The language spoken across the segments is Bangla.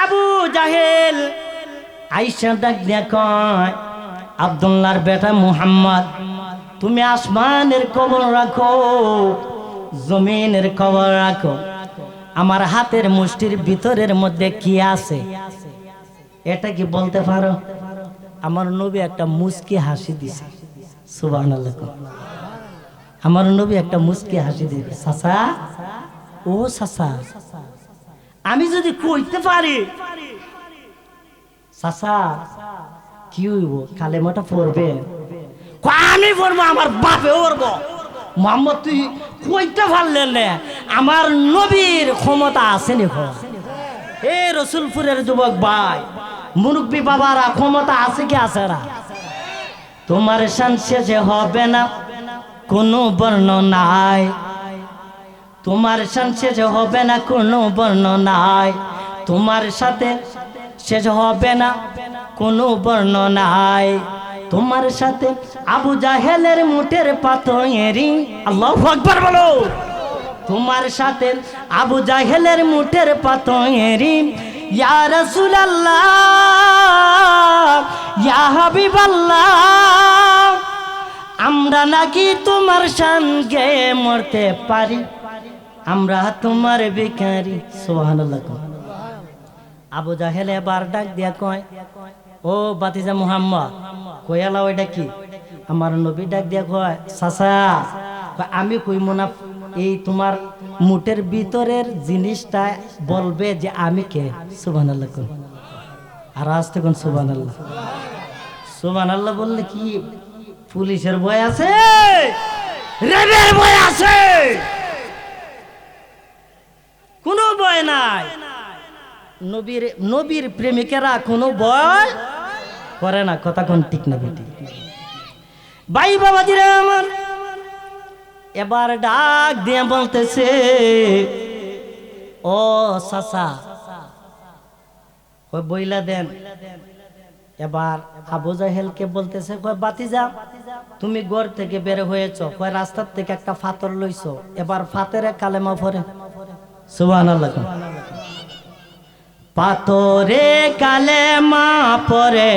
আবু জাহেল আয়েশা ডাক দিয়া কয়, আব্দুল্লাহর বেটা মুহাম্মদ, তুমি আসমানের খবর রাখো, জমিনের খবর রাখো, আমার হাতের মুষ্টির ভিতরের মধ্যে কি আছে এটা কি বলতে পারো? আমার নবী একটা মুস্কি হাসি দিছে। সুবহানাল্লাহ। আমার নবী একটা মুস্কি হাসি দিছে। চাচা, ও চাচা, আমি যদি কইতে পারি চাচা কি হইব, কালেমাটা পড়বে? আমি পড়বো, আমার বাপে পড়বো। মোহাম্মদ তুই কইতে পারলেন না, আমার নবীর ক্ষমতা আছে নি? হে রসুলপুরের যুবক ভাই, মুরব্বী বাবারা, ক্ষমতা আছে কি আছে না? তোমার শান শেষে হবে না কোনো বর্ণনায়, তোমার শান শেষে হবে না কোনো বর্ণনায়, তোমার সাথে শেষ হবে না কোনো বর্ণনায়, তোমার সাথে আবু জাহেলের মুঠের পাথরেরই, আল্লাহু আকবার বলো, তোমার সাথে আবু জাহেলের মুঠের পাথরেরই, ইয়া রাসূলুল্লাহ ইয়া হাবিবাল্লাহ, আমরা নাকি তোমার সঙ্গে মরতে পারি, আমরা তোমার ভিখারি। সুবহানাল্লাহ। আবু জাহেল এবার ডাক দিয়া কয়, ও বাতিজা মুহাম্মদ, কয়ালা ওইটা কি? আমার নবী ডাক দিয়া কয়, চাচা আমি কইব না, এই তোমার মুটের ভিতরের জিনিসটা বলবে যে আমি কে। সুবহানাল্লাহ। আর আসতে কোন সুবহানাল্লাহ। সুবহানাল্লাহ বললে কি পুলিশের ভয় আছে, রেবের ভয় আছে? কোনো ভয় নাই। নবীর প্রেমিকেরা কোনো ভয় করে না। কথা কোন ঠিক না বেটি? ভাই বাবাজিরা আমার, এবার ডাক দিয়ে বলতেছে, ও চাচা কই বইলা দেন। এবার আবু জাহেলকে বলতেছে, কয় বাতিজা তুমি ঘর থেকে বের হয়েছ, কয় রাস্তার থেকে একটা পাথর লইছো, এবার পাথরে কালেমা পড়ে। সুবহানাল্লাহ। পাথরে কালেমা পড়ে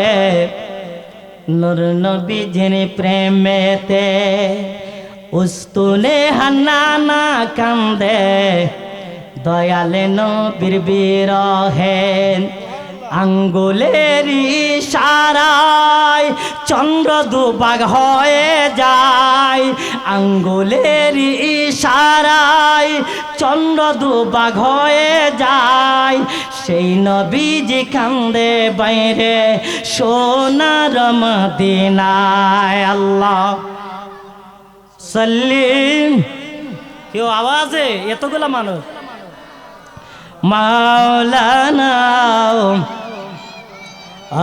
নূর নবীজির প্রেমেতে, উস্তুনে হান্নানা কান্দে দয়ালে নবীর বিরহে, আঙ্গুলের ইশারায় চন্দ্র দুভাগ হয়ে যায়, আঙ্গুলের ইশারায় চন্দ্র দুভাগ হয়ে যায়, সেই নবীজি কান্দে বাইরে সোনার মদিনায়। আল্লাহ সাল্লিম। কেউ আওয়াজে এতগুলা মানুষ, মাওলানা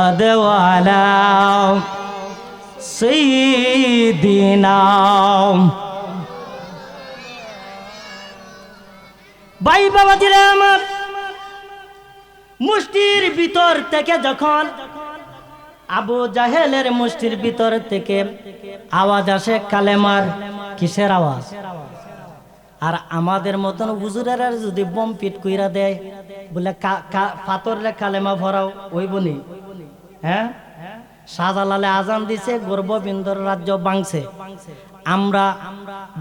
আদওয়ালা সাইয়্যিদিনা। ভাই বাবাজিরা আমার, মুষ্টির ভিতর থেকে যখন আবু জাহেলের মুষ্টির ভিতর থেকে আওয়াজ আসে কালেমার, কিসের আওয়াজ? আর আমাদের মতন হুজুরেরা যদি বম পিট কইরা দেয়, বলে পাথরে কালেমা ভরাও, ওই বনি। হ্যাঁ, শাহজালালে আজান দিছে, গর্ববিন্দর রাজ্য ভাঙছে। আমরা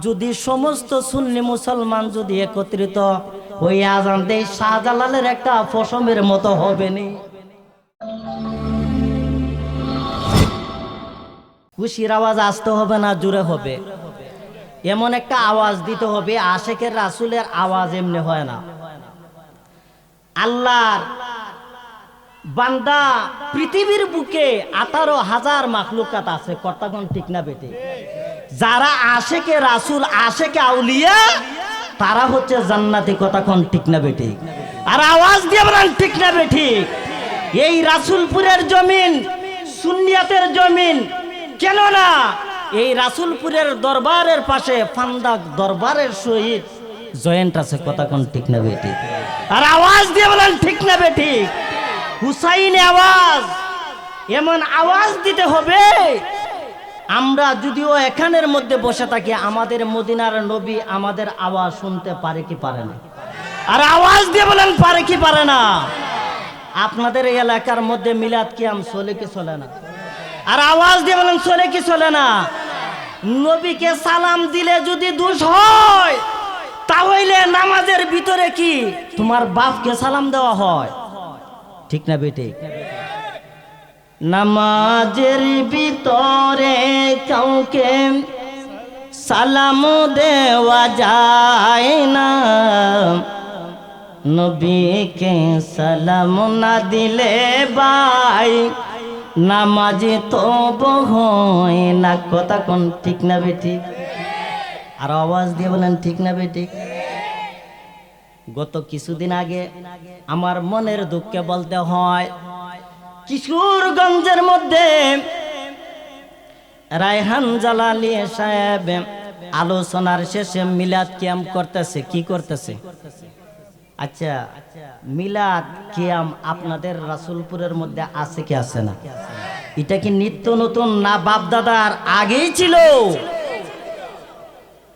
যদি সমস্ত সুন্নি মুসলমান যদি একত্রিত ওই আজান দেয়, শাহজালালের একটা ফসমের মতো হবে নি? খুশির আওয়াজ আসতে হবে না জোরে হবে? এমন একটা আওয়াজ দিতে হবে, আশেকের রাসূলের আওয়াজ এমনি হয় না। আল্লাহর বান্দা পৃথিবীর বুকে 18,000 মাখলুকাত আছে, কর্তাগণ ঠিক না বেটে? যারা আশেকে রাসূল, আশেকে আউলিয়া, তারা হচ্ছে জান্নাতি। কতক্ষণ ঠিক না বেটে? আর আওয়াজ দিয়ে বলেন ঠিক না বেঠি? এই রাসূলপুরের জমিন সুন্নিয়াতের জমিন, কেন না এই রাসূলপুরের দরবারের পাশে ফান্দা দরবারের সহিত জয়েন্ট আছে। কতক্ষণ ঠিক না বেঠি? আর আওয়াজ দিয়ে বলেন ঠিক না বেঠি? হুসাইনে আওয়াজ, এমন আওয়াজ দিতে হবে। আমরা যদিও এখানের মধ্যে বসে থাকি, আমাদের মদিনার নবী আমাদের আওয়াজ শুনতে পারে কি পারে না? আর আওয়াজ দিয়ে বলেন পারে কি পারে না? আপনাদের এই এলাকার মধ্যে মিলাদ কিয়াম চলে কি চলে না? আর আওয়াজ দিয়ে বলেন চলে কি চলে না? নবীকে সালাম দিলে যদি দোষ হয় তাহলে নামাজের ভিতরে কি তোমার বাপকে সালাম দেওয়া হয়? ঠিক না বেটি? নামাজের ভিতরে কাউকে সালাম দেওয়া যায় না, নবীকে সালাম না দিলে ভাই নামাজে তো হয় না। কথা কোন ঠিক না বেটি? আর আওয়াজ দিয়ে বলেন ঠিক না বেটি? গত কিছুদিন আগে আমার মনের দুঃখে বলতে হয়, কিশোরগঞ্জের মধ্যে রায়হান জালালি সাহেব আলোচনার শেষে মিলাদ কিয়াম করতেছে। কি করতেছে? আচ্ছা, মিলাদ কিয়াম আপনাদের রাসূলপুরের মধ্যে আছে কি আছে না? এটা কি নিত্য নতুন না বাপ দাদার আগেই ছিল?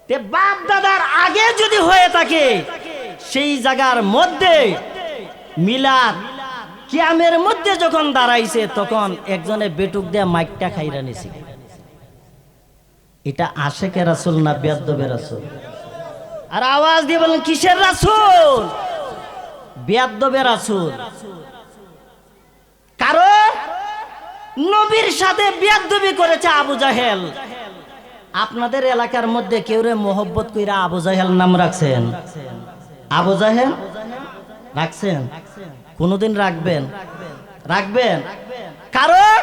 তে বাপ দাদার আগে যদি হয়ে থাকে সেই জায়গার মধ্যে মিলাদ কিয়ামের মধ্যে যখন দাঁড়াইছে তখন একজনে বেটুক দিয়ে মাইকটা খাইরা নিছে। এটা আশেকে রাসূল না বেয়াদবে রাসূল? আর আওয়াজ দিয়ে বলেন কিসের রাসূল? বেয়াদবে রাসূল। কারণ নবীর সাথে বেয়াদবি করেছে আবু জাহেল। আপনাদের এলাকার মধ্যে কেউ রে মোহব্বত কইরা আবু জাহেল নাম রাখছেন? আবু জাহেল রাখছেন? কোনদিন রাখবেন? রাখবেন? কারণ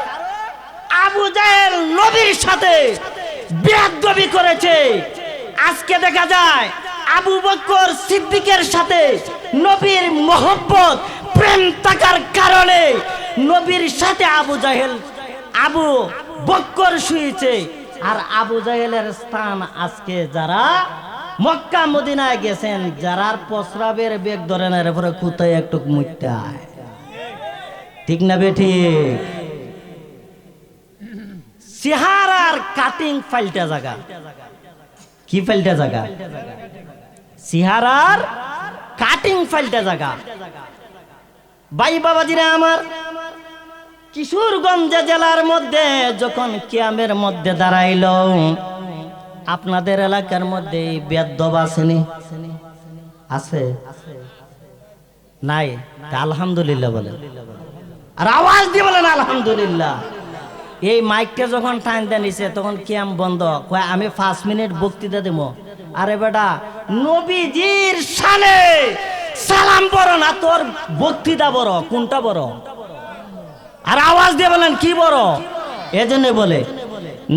আবু জাহেল নবীর সাথে বেয়াদবি করেছে। আজকে দেখা যায় আবু বকর সিদ্দিকের সাথে নবীর মোহব্বত প্রেম থাকার কারণে নবীর সাথে আবু বকর শুয়েছে। আর আবু জাহেলের স্থান আজকে যারা মক্কা মদিনায় গেছেন, যারার প্রস্রাবের বেগ ধরে না এরপরে কোথায় একটু মুইটায়। ঠিক না বেঠি? চেহারার কাটিং ফাইলটা জায়গা। কি ফাইলটা জায়গা? চেহারার কাটিং ফাইলটা জায়গা। ভাই বাবাজিরা আমার, কিশোরগঞ্জ জেলার মধ্যে যখন কিয়ামের মধ্যে দাঁড়াইল, আপনাদের এলাকার মধ্যে বেয়াদব আসেনি? আছে? নাই? আলহামদুলিল্লাহ বলেন। আর আওয়াজ দিয়ে বলেন আলহামদুলিল্লাহ। এই মাইকটা যখন টাইম দেন নিছে তখন কিয়াম বন্ধ। কয় আমি 5 মিনিট বক্তৃতা দেব। আরে বেটা, নবীজির শানে সালাম বড় না তোর বক্তৃতা বড়? কোনটা বড়? আর আওয়াজ দিয়ে বলেন কি বড়? এজন্য বলে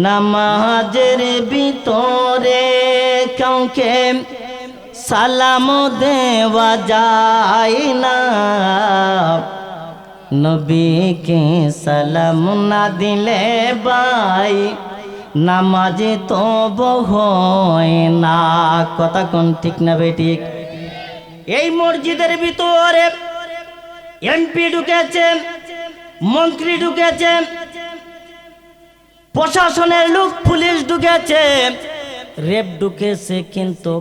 নামাজের ভিতরে কাউকে সালাম দেওয়া যায় না, নবীকে সালাম না দিলে ভাই নামাজে তো হয় না। কথা কোন ঠিক না বেঠিক? এই মসজিদের ভিতরে এমপি ঢুকেছে, মন্ত্রী ঢুকেছে, প্রশাসনের লোক, পুলিশ ঢুকেছে, রেপ ঢুকেছে, কিন্তু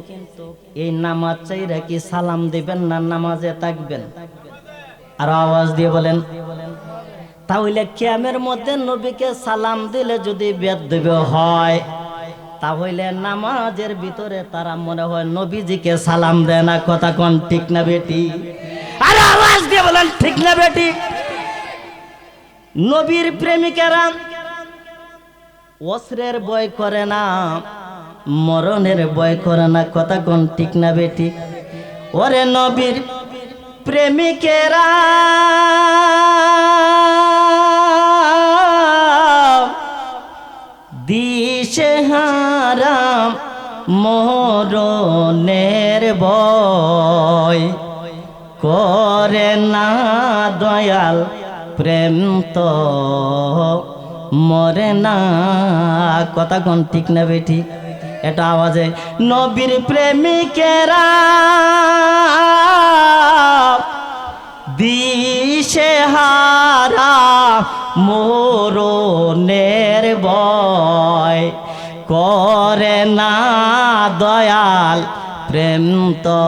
এই নামাজ চাইরা কি সালাম দিবেন না নামাজে থাকবেন? আর আওয়াজ দিয়ে বলেন। তাহলে কিয়ামের মধ্যে নবীকে সালাম দিলে যদি বেয়াদবি হয়, তাহলে নামাজের ভিতরে তারা মনে হয় নবীজিকে সালাম দেয় না। কথা কোন ঠিক না বেটি? আর আওয়াজ দিয়ে বলেন ঠিক না বেটি? নবীর প্রেমিকেরা অস্ত্রের ভয় করে না, মরণের ভয় করে না। কথা কোন ঠিক না বেটি? ওরে নবীর প্রেমিকেরা দিশেহারা মরণের ভয় করে না দয়াল, প্রেম তো মরে না। কথা কোন ঠিক না বেঠি? এটা আওয়াজে নবীর প্রেমিকেরা দিশেহারা মরণের ভয় করে না দয়াল, প্রেম তো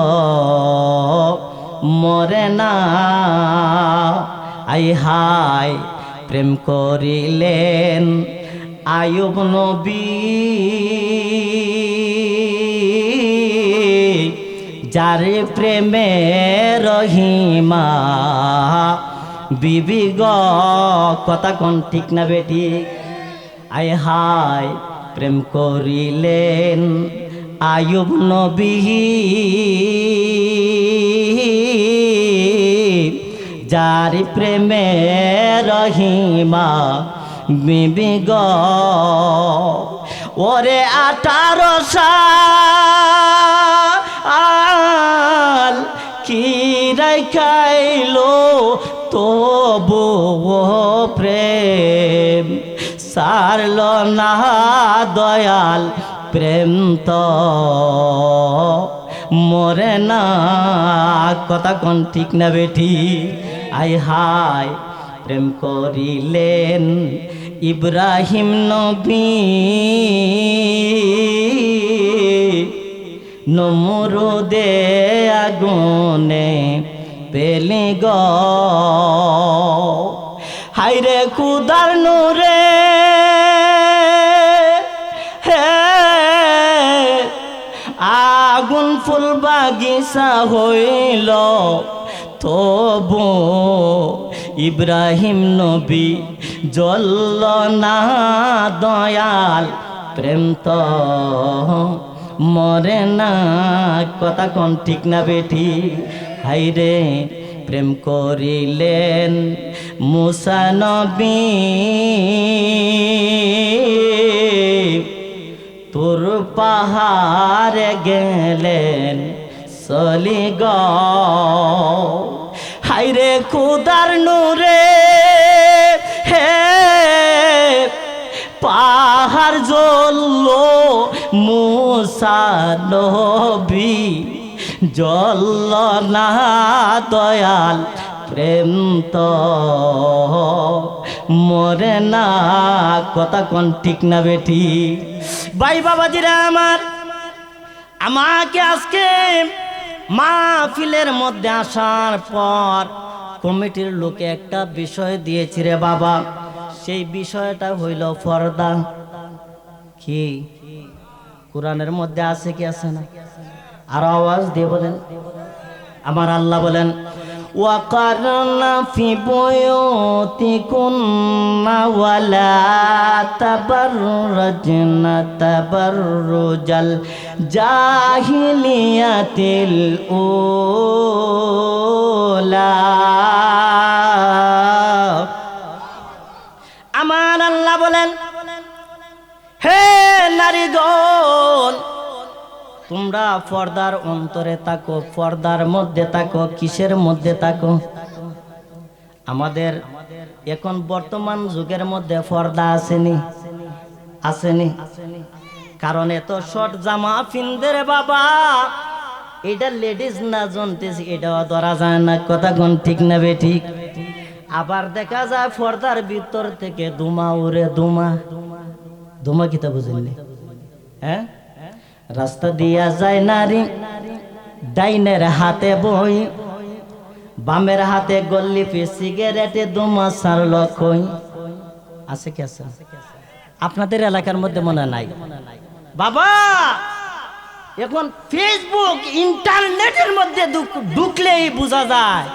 মরে না। আই হাই প্রেম করিলেন আয়ুব নবী, যারে প্রেমে রহিমা বিবি গ, কথা কোন ঠিক না বেটি? আয় হায় প্রেম করিলেন আয়ুব নবী, যার প্রেমে রহিমা বিবি গ, ওরে 18 সাল কি রাইখাইলো তবু প্রেম সারল না দয়াল, প্রেম তো মরে না, কথা কোন ঠিক না বেটি? আই হাই প্রেম করিলেন ইব্রাহিম নবী, নমরুদে আগুনে পেলি গ, হাইরে কুদার নূরে হে আগুন ফুল বাগিচা হইল, তবু ইব্রাহিম নবী জ্বলল না দয়াল, প্রেম তো মরে না, কথা কোন ঠিক না বেটি? হাইরে প্রেম করিলেন মুসা নবী, তোর পাহাড়ে গেলেন চলি গ, হাইরে খুদার নূরে হে পাহাড় জ্বলল, মুসা নবী জ্বলল না দয়াল, প্রেম তো মরে না, কথা কোন ঠিক না বেটি? ভাই বাবাজিরা আমার, আমাকে আজকে মাহফিলের মধ্যে আসার পর কমিটির লোকে একটা বিষয় দিয়েছি রে বাবা, সেই বিষয়টা হইল পর্দা। কি কোরআনের মধ্যে আছে কি আছে না? আর আওয়াজ দিয়ে বলেন। আমার আল্লাহ বলেন ওয়াকারনা ফি বুয়ুতিকুন্না ওয়ালা তাবাররাজনা তাবাররুজাল জাহিলিয়াতিল উলা। আমার আল্লাহ বলেন হে নারীগণ, তোমরা পর্দার অন্তরে থাকো, পর্দার মধ্যে থাকো। কিসের মধ্যে থাকো? আমাদের এখন বর্তমান যুগের মধ্যে পর্দা আসেনি, আসেনি? কারণ এত শর্ট জামা পিনদের বাবা, এটা লেডিস না জনতেছি, এটাও ধরা যায় না, কথা কোন ঠিক না বে ঠিক? আবার দেখা যায় পর্দার ভিতর থেকে ধুমা উড়ে, ধুমা ধুমা কিতা বুঝেননি? হ্যাঁ, রাস্তা দিয়া যায় নারী, ডাইনের হাতে বই, বামের হাতে গল্লিপি সিগারেটে ধুমা সারল কই। আছে কি আছে? আপনাদের এলাকার মধ্যে মনে নাই বাবা? এখন ফেসবুক ইন্টারনেটের মধ্যে ঢুকলেই বোঝা যায়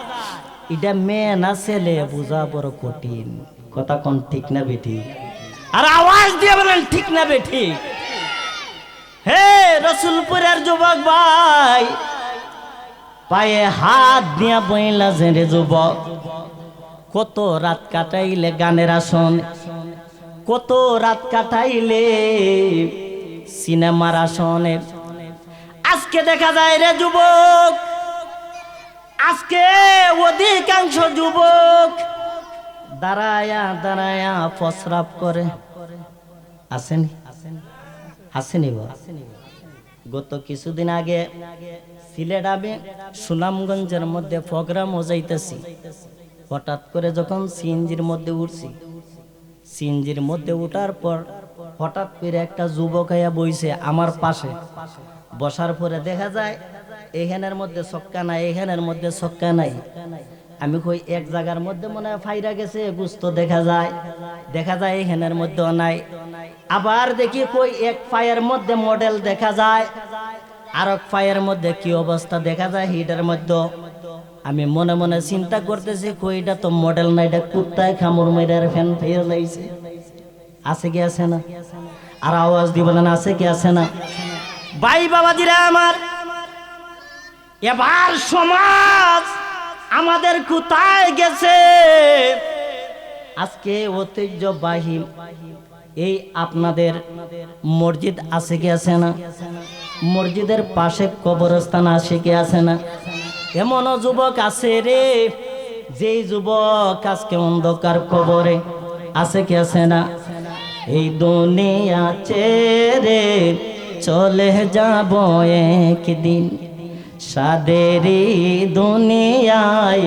এটা মেয়ে না ছেলে, বোঝা বড় কঠিন, কথা কোন ঠিক না বেঠি? আর আওয়াজ দিয়ে বলেন ঠিক না বেঠি? হে রসুলপুরের যুবক ভাই, পায়ে হাত দিয়া বইলা জেনে যুবক, কত রাত কাটাইলে গানের আসন, কত রাত কাটাইলে সিনেমার আসনে। আজকে দেখা যায় রে যুবক, আজকে অধিকাংশ যুবক দাঁড়ায়া দাঁড়ায়া প্রস্রাব করে। আসেনি? আসেনি? গত কিছুদিন আগে সিলেটাবে সুনামগঞ্জের মধ্যে প্রোগ্রাম ও যাইতেছি, হঠাৎ করে যখন সিএনজির মধ্যে উঠছি, সিএনজির মধ্যে উঠার পর হঠাৎ করে একটা যুবক আইয়া বইছে আমার পাশে। বসার পরে দেখা যায় এখানের মধ্যে ছক্কা নাই, এখানের মধ্যে ছক্কা নাই। আমি কই এক জায়গার মধ্যে মনে হয় ফাইরা গেছে গুস্ত দেখা যায় এখানের মধ্যেও নাই। আবার দেখি কই এক পায়ের মধ্যে মডেল দেখা যায়, আর এক পায়ের মধ্যে কি অবস্থা দেখা যায় হিটার মধ্যে। আমি মনে মনে চিন্তা করতেছি কই এটা তো মডেল না, এটা কুত্তায় কামড় মেরে ফ্যান ফেয়ে লাইছে। আছে কি আছে না? আর আওয়াজ দি বলেন আছে কি আছে না? ভাই বাবাজিরা আমার, এবার সমাজ আমাদের কোথায় গেছে? আজকে ঐতিহ্যবাহী এই আপনাদের মসজিদ আছে কি আছে না? মসজিদের পাশে কবরস্থান আছে কি আছে না? এমনও যুবক আছে রে, যেই যুবক আজকে অন্ধকার কবরে আছে কি আছে না? এই দুনিয়া ছেড়ে চলে যাব একদিন, সাদেরই দুনিয়ায়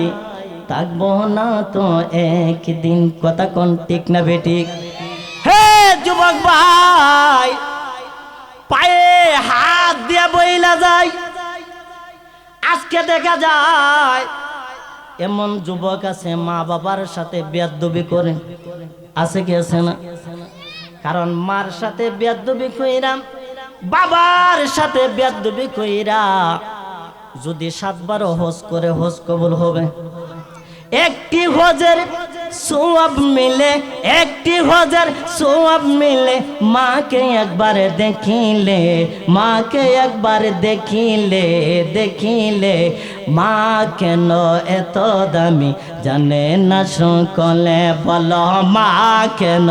থাকবো না তো একদিন। কথা কোন ঠিক না বেঠিক? হে যুবক ভাই, পায়ে হাত দিয়ে বইলা যায়। আজকে দেখা যায় এমন যুবক আছে মা বাবার সাথে বেয়াদবি করে, আছে কি আছে না? কারণ মার সাথে বেয়াদবি কইরা, বাবার সাথে বেয়াদবি কইরা যদি 7 বার হজ করে হজ কবুল হবে। একটি হজের সওয়াব মিলে, একটি হজের সওয়াব মিলে মাকে একবার দেখিলে, মাকে একবার দেখিলে, দেখিলে মা কেন এত দামি জানে না সকলে, বলো মা কেন?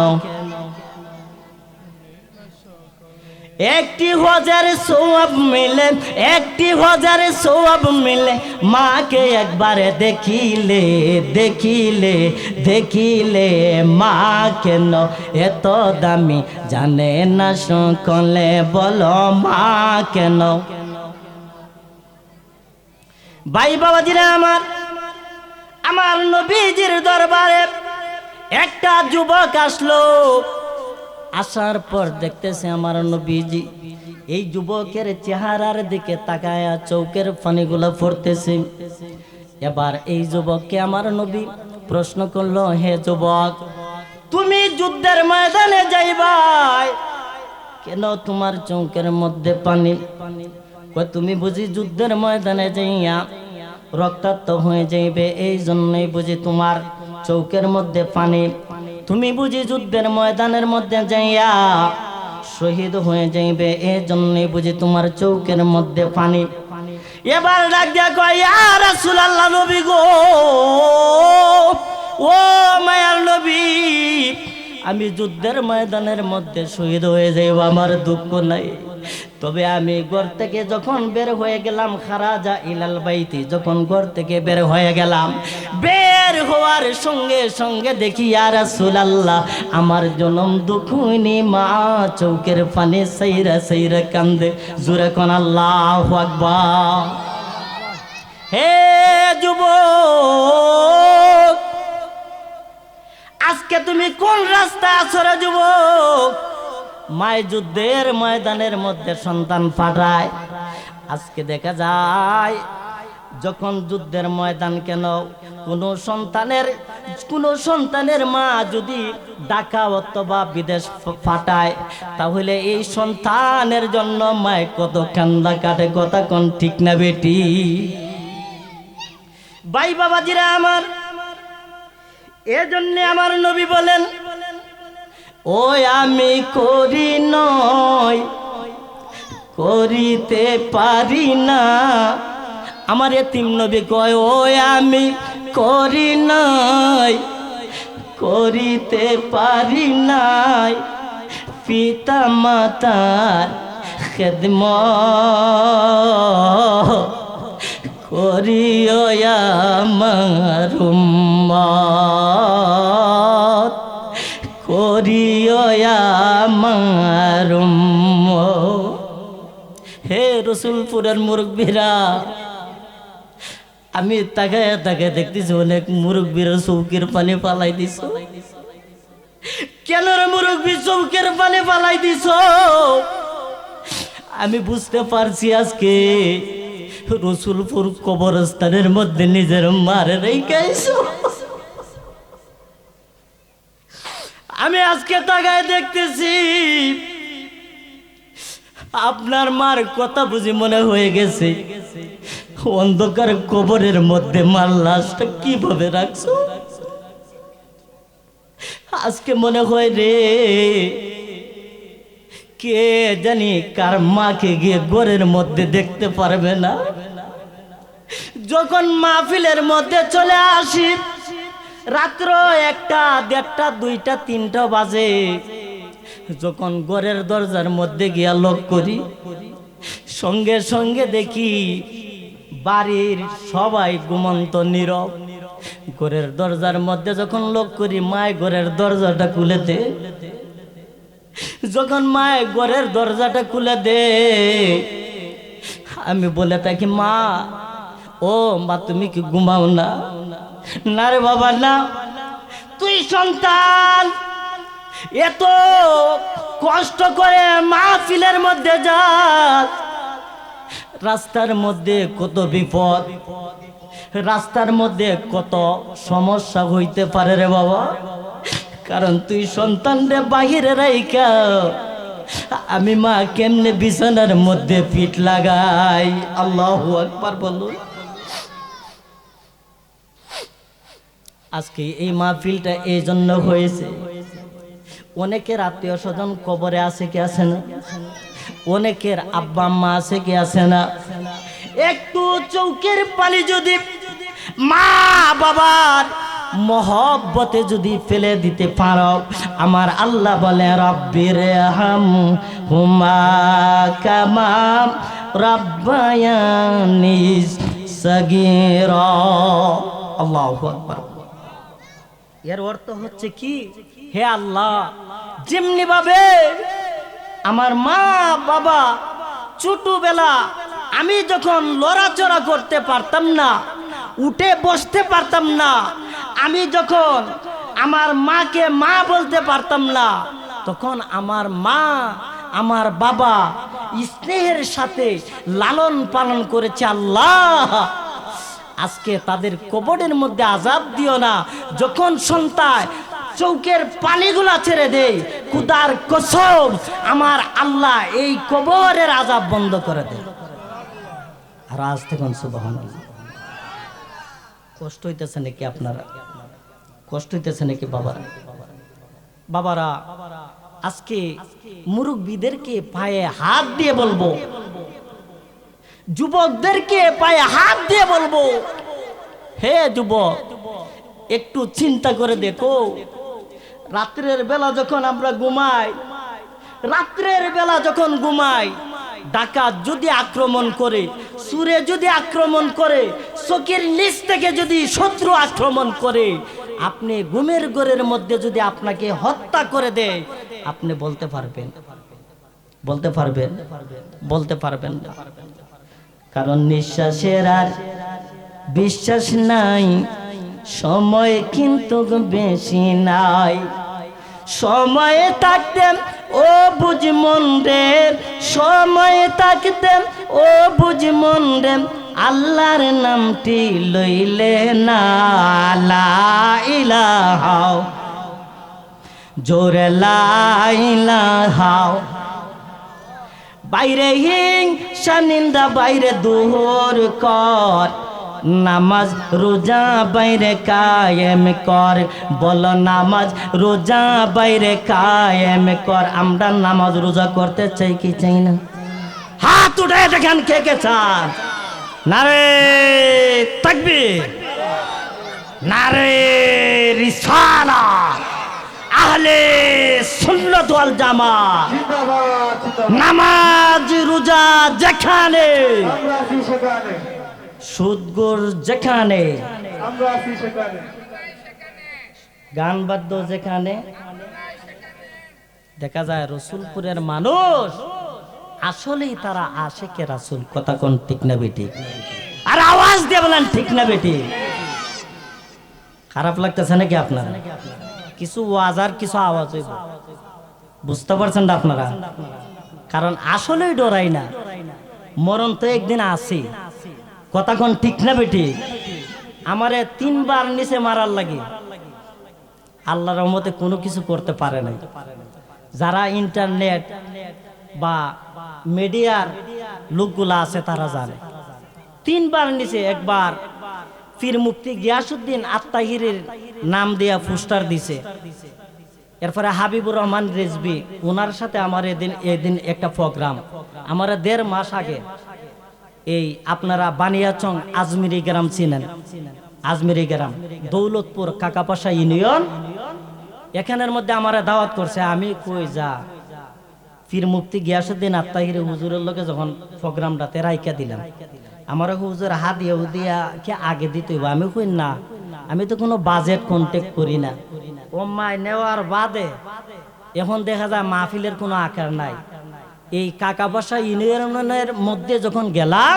একটি হজের সওয়াব মিলে, একটি হজের সওয়াব মিলে মাকে একবার দেখিলে, দেখিলে, দেখিলে মা কেন এত দামি জানে না সকলে, বলো মা কেন? ভাই বাবাজিরা আমার, আমার নবীজির দরবারে একটা যুবক আসলো। আসার পর দেখতেছে আমার নবীজি এই যুবকের চেহারার দিকে তাকায়া চোখের পানিগুলো পড়তেছে। এবার এই যুবককে আমার নবী প্রশ্ন করলো, হে যুবক, তুমি যুদ্ধের ময়দানে যাইবাই, কেন তোমার চোখের মধ্যে পানি? তুমি বুঝি যুদ্ধের ময়দানে যাইয়া রক্তাক্ত হয়ে যাইবে, এই জন্যই বুঝি তোমার চোখের মধ্যে পানি? তুমি বুঝি যুদ্ধের ময়দানের মধ্যে যাইয়া শহীদ হয়ে যাইবে, এই জন্যই বুঝি তোমার চোখের মধ্যে পানি? এবার ডাক দিয়া কয়, ইয়া রাসূলুল্লাহ, নবী গো, ও মায়ার নবী, আমি যুদ্ধের ময়দানের মধ্যে শহীদ হয়ে যাইব, আমার দুঃখ নাই। তবে আমি ঘর থেকে যখন বের হয়ে গেলাম, খারাজা ইলাল বাইতি, যখন ঘর থেকে বের হয়ে গেলাম, বের হওয়ার সঙ্গে সঙ্গে দেখি ইয়া রাসূলুল্লাহ, আমার জনম দুঃখনি মা চৌকের পানি সাইরা সাইরা কান্দে। জোরে কোন আল্লাহু আকবার। হে যুবক, আজকে তুমি কোন রাস্তায় আছো রে যুবক? মায় যুদ্ধের ময়দানের মধ্যে সন্তান পাঠায়। আজকে দেখা যায় যখন যুদ্ধের ময়দান, কেন কোন সন্তানের মা যদি ঢাকা অথবা বিদেশ পাঠায়, তাহলে এই সন্তানের জন্য মায় কত কান্দা কাটে। কথা কোন ঠিক না বেটি? ভাই বাবাজিরা আমার, এজন্য আমার নবী বলেন, ওই আমি করি নয়, করিতে পারি না। আমার এতিম নবী কয়, ওই আমি করি নাই, করিতে পারি নাই পিতা মাতার খেদমত, করিও আমার উম্মত, করিও আমার উম্মত। হে রসুলপুরের মুরব্বীরা, আমি তাকায় তাকায় দেখতেছি অনেক মুরব্বীরা চৌকের পানি পালাই দিছ। কেন রে মুরব্বী চৌকের পানি পালাই দিছ? আমি বুঝতে পারছি আজকে রসুলপুর কবরস্থানের মধ্যে নিজের মারে রেখেছো। আমি আজকে তাকায় দেখতেছি আপনার মার কথা বুঝি মনে হয়ে গেছে অন্ধকার কবরের মধ্যে মার লাশটা কিভাবে রাখছো। আজকে মনে হয় রে কে জানি কার মাকে গিয়ে ঘরের মধ্যে দেখতে পারবে না। যখন মাহফিলের মধ্যে চলে আসি রাত্র 1টা 1:30 2টা 3টা বাজে, যখন ঘরের দরজার মধ্যে গিয়া লক করি সঙ্গে সঙ্গে দেখি বাড়ির সবাই ঘুমন্ত নীরব। ঘরের দরজার মধ্যে যখন লক করি মায় ঘরের দরজাটা খুলে দে। যখন মায় ঘরের দরজাটা খুলে দে আমি বলে থাকি মা, ও মা তুমি কি ঘুমাও না? না রে বাবা না, তুই সন্তান এত কষ্ট করে মাহফিলের মধ্যে যাস, রাস্তার মধ্যে কত বিপদ, রাস্তার মধ্যে কত সমস্যা হইতে পারে রে বাবা। কারণ তুই সন্তান রে বাহিরে রাইখা আমি মা কেমনে বিছানার মধ্যে পিঠ লাগাই। আল্লাহু আকবার বলুন। আজকে এই মাহফিলটা এই জন্য হয়েছে, অনেকের আত্মীয় স্বজন কবরে আছে কি আছে না, অনেকের আব্বা আম্মা আছে কি আছে না। একটু চৌকের পানি যদি মা বাবার মহব্বতে যদি ফেলে দিতে পারো, আমার আল্লাহ বলে রব্বির হামহুমা কামা রাব্বায়ানি সগীরা। আল্লাহু আকবার। এর অর্থ হচ্ছে কি, হে আল্লাহ যেমনি ভাবে আমার মা বাবা ছোটবেলা আমি যখন লড়াচড়া করতে পারতাম না, উঠে বসতে পারতাম না, আমি যখন আমার মাকে মা বলতে পারতাম না, তখন আমার মা আমার বাবা স্নেহের সাথে লালন পালন করেছে। আল্লাহ আজকে তাদের কবরের মধ্যে আযাব দিও না। যখন সন্তান চৌকের পানিগুলা ছেড়ে দেয়, খুদার কসম আমার আল্লাহ এই কবরের আযাব বন্ধ করে দেয়। আর আজ থেকে সুবহানাল্লাহ। কষ্ট হইতেছে নাকি আপনারা? কষ্ট হইতেছে নাকি বাবারা? বাবারা আজকে মুরব্বীদেরকে পায়ে হাত দিয়ে বলবো, যুবকদেরকে পায়ে হাত দিয়ে বলবো, হে যুবক একটু চিন্তা করে দেখো, রাত্রের বেলা যখন আমরা ঘুমাই, রাত্রের বেলা যখন ঘুমাই, ডাকাত যদি আক্রমণ করে, সুরে যদি আক্রমণ করে, চোখের নিচ থেকে যদি শত্রু আক্রমণ করে, আপনি ঘুমের ঘরের মধ্যে যদি আপনাকে হত্যা করে দেয়, আপনি বলতে পারবেন? বলতে পারবেন? বলতে পারবেন না। কারণ নিঃশ্বাসের আর বিশ্বাস নাই, সময় কিন্তু বেশি নাই। সময়ে থাকতে ও বুঝ মন রে, সময়ে থাকতে ও বুঝ মন রে, আল্লাহর নামটি লইলে না লা ইলাহা, জোরে লা ইলাহা। বাইরে হিংসা নিন্দা বাইরে দূর কর, নামাজ রোজা বাইরে কায়েম কর। বলো নামাজ রোজা বাইরে কায়েম কর। আমরা নামাজ রোজা করতে চাই কি চাই না? হাত উঠে দেখেন কে কে চান। নারে তাকবীর, নারে রিসালাত, আহলে সুন্নাত ওয়াল জামাত। নামাজ রোজা যেখানে, সুদঘুর যেখানে, গান বাদ্য যেখানে, দেখা যায় রসুলপুরের মানুষ আসলেই তারা আশিকে রাসূল। কথা কোন ঠিক না বেটি? আর আওয়াজ দিয়ে বলেন ঠিক না বেটি? খারাপ লাগতেছে নাকি আপনার? কিছু ওয়াজ আর কিছু আওয়াজ হইব, বুঝতে পারছেন না আপনারা? কারণ আসলেই ডরাই না, মরণ তো একদিন আসে। কথা কোন ঠিক না বেটি? আমারে 3 বার নিচে মারার লাগে, আল্লাহর রহমতে কোনো কিছু করতে পারে নাই। যারা ইন্টারনেট বা মিডিয়ার লোকগুলা আছে তারা জানে 3 বার নিচে। একবার পীর মুফতি গিয়াসউদ্দিন আত্মাহিরের নাম দিয়া পোস্টার দিছে। এরপরে হাবিবুর রহমান রেজবি, ওনার সাথে আমার এদিন একটা প্রোগ্রাম, আমার 1.5 মাস আগে। এই আপনারা বানিয়াচং আজমিরি গ্রাম চিনেন? আজমিরি গ্রাম দৌলতপুর কাকাপাশা ইউনিয়ন, এখানের মধ্যে আমার দাওয়াত করছে। আমি কই যা পীর মুফতি গিয়াসউদ্দিন আত্মাহির হুজুরের লোকে যখন প্রোগ্রামটাতে রাইকা দিলাম, আমার হুজুর হাত দিয়া কি আগে দিতে হইব? আমি কই না, আমি তো কোনো বাজেট কন্টেক্ট করি না। ও মাই নেওয়ার বাদে এখন দেখা যায় মাহফিলের কোনো আকার নাই। এই কাকাবাসা ইউনিয়নের মধ্যে যখন গেলাম,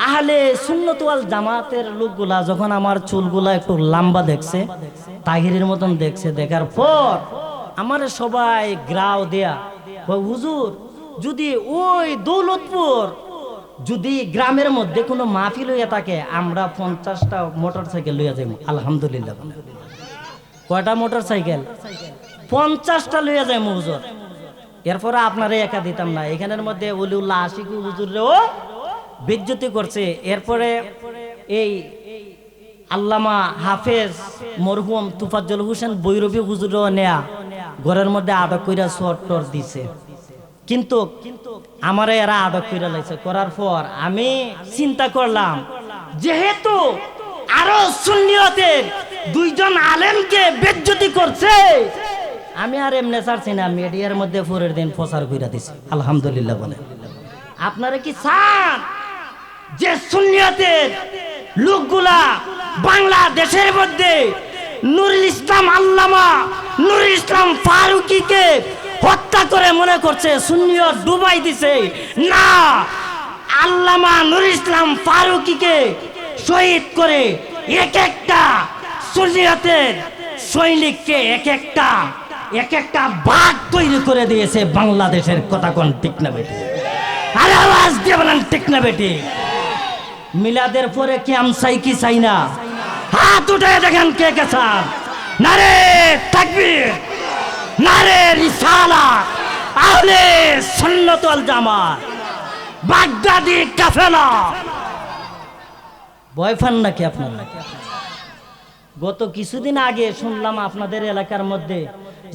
আহলে সুন্নাত ওয়াল জামাতের লোকগুলা যখন আমার চুলগুলা একটু লম্বা দেখছে, তাহিরের মতন দেখছে, দেখার পর আমার সবাই গ্রাও দেয়া, হুজুর যদি ওই দৌলতপুর যদি গ্রামের মধ্যে কোনো মাহফিল হইয়া থাকে, আমরা 50টা মোটর সাইকেল লইয়া যাইব। আলহামদুলিল্লাহ। কয়টা মোটর সাইকেল? 50টা লইয়া যাইব হুজুর। এরপরে আপনারা একা দিতাম না, এখানের মধ্যে ওলিউল্লাহ আশিকি হুজুরেও বেজ্জতি করছে। এরপরে এই আল্লামা হাফেজ মরহুম তুফাজ্জল হোসেন বৈরবী হুজুরেও নেয়া ঘরের মধ্যে আটক কইরা চট্টর দিছে। কিন্তু আমারে এরা আটক করে লাইছে। করার পর আমি চিন্তা করলাম, যেহেতু আরো সুন্নিয়তের 2 জন আলেমকে বেজ্জতি করছে, আমি আর এমনি ছাড়ছি না, মিডিয়ার মধ্যে পরের দিন প্রচার করে দিছি। আলহামদুলিল্লাহ বলে। আপনারা কি চান যে সুন্নিয়তের লোকগুলা বাংলাদেশের মধ্যে নুরুল ইসলাম আল্লামা নুরুল ইসলাম ফারুকীকে হত্যা করে মনে করছে সুন্নিয়ত ডুবাই দিছে? না, আল্লামা নুরুল ইসলাম ফারুকীকে শহীদ করে এক একটা সুন্নিয়তের সৈনিককে এক একটা বাঘ তৈরি করে দিয়েছে বাংলাদেশের। কথা কোন ঠিক না বেটি? আর আওয়াজ দিয়ে বলেন ঠিক না বেটি? মিলাদের পরে কি আমি চাই কি চাই না? হাত উঠে দেখেন কে কে চান। নারে তাকবীর, নারে রিসালাত, আহলে সুন্নাত ওয়াল জামাত, বাগদাদি কাফেলা। ভয় পান নাকি আপনারা? গত কিছুদিন আগে শুনলাম আপনাদের এলাকার মধ্যে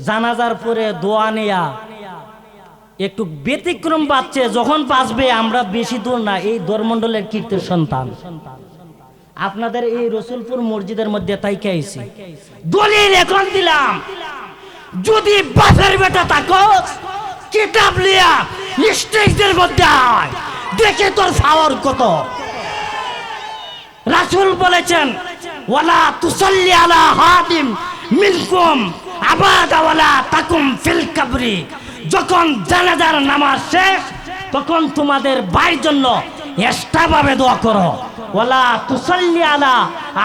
জানাজার পরে দোয়া নেয়া একটু ব্যতিক্রম পাচ্ছে। যখন বাঁচবে আমরা বেশি দূর না, এই দরমন্ডলের কীর্তির সন্তান আপনাদের এই রসুলপুর মসজিদের মধ্যে তাই খাইছি। দলিল এখন দিলাম, যদি বাপের বেটা থাকো কিতাব লিয়া স্টেজের মধ্যে আয়, দেখে তোর পাওয়ার কত। রাসূল বলেছেন, ওয়ালা তুসাল্লি আলা হাদিম মিনকুম আবাদা ওয়ালা তাকুম ফিল কবরি। যখন জানাজার নামাজ শেষ, তখন তোমাদের ভাইয়ের জন্য এক্সট্রাভাবে দোয়া করো। ওয়ালা তুসাল্লি আলা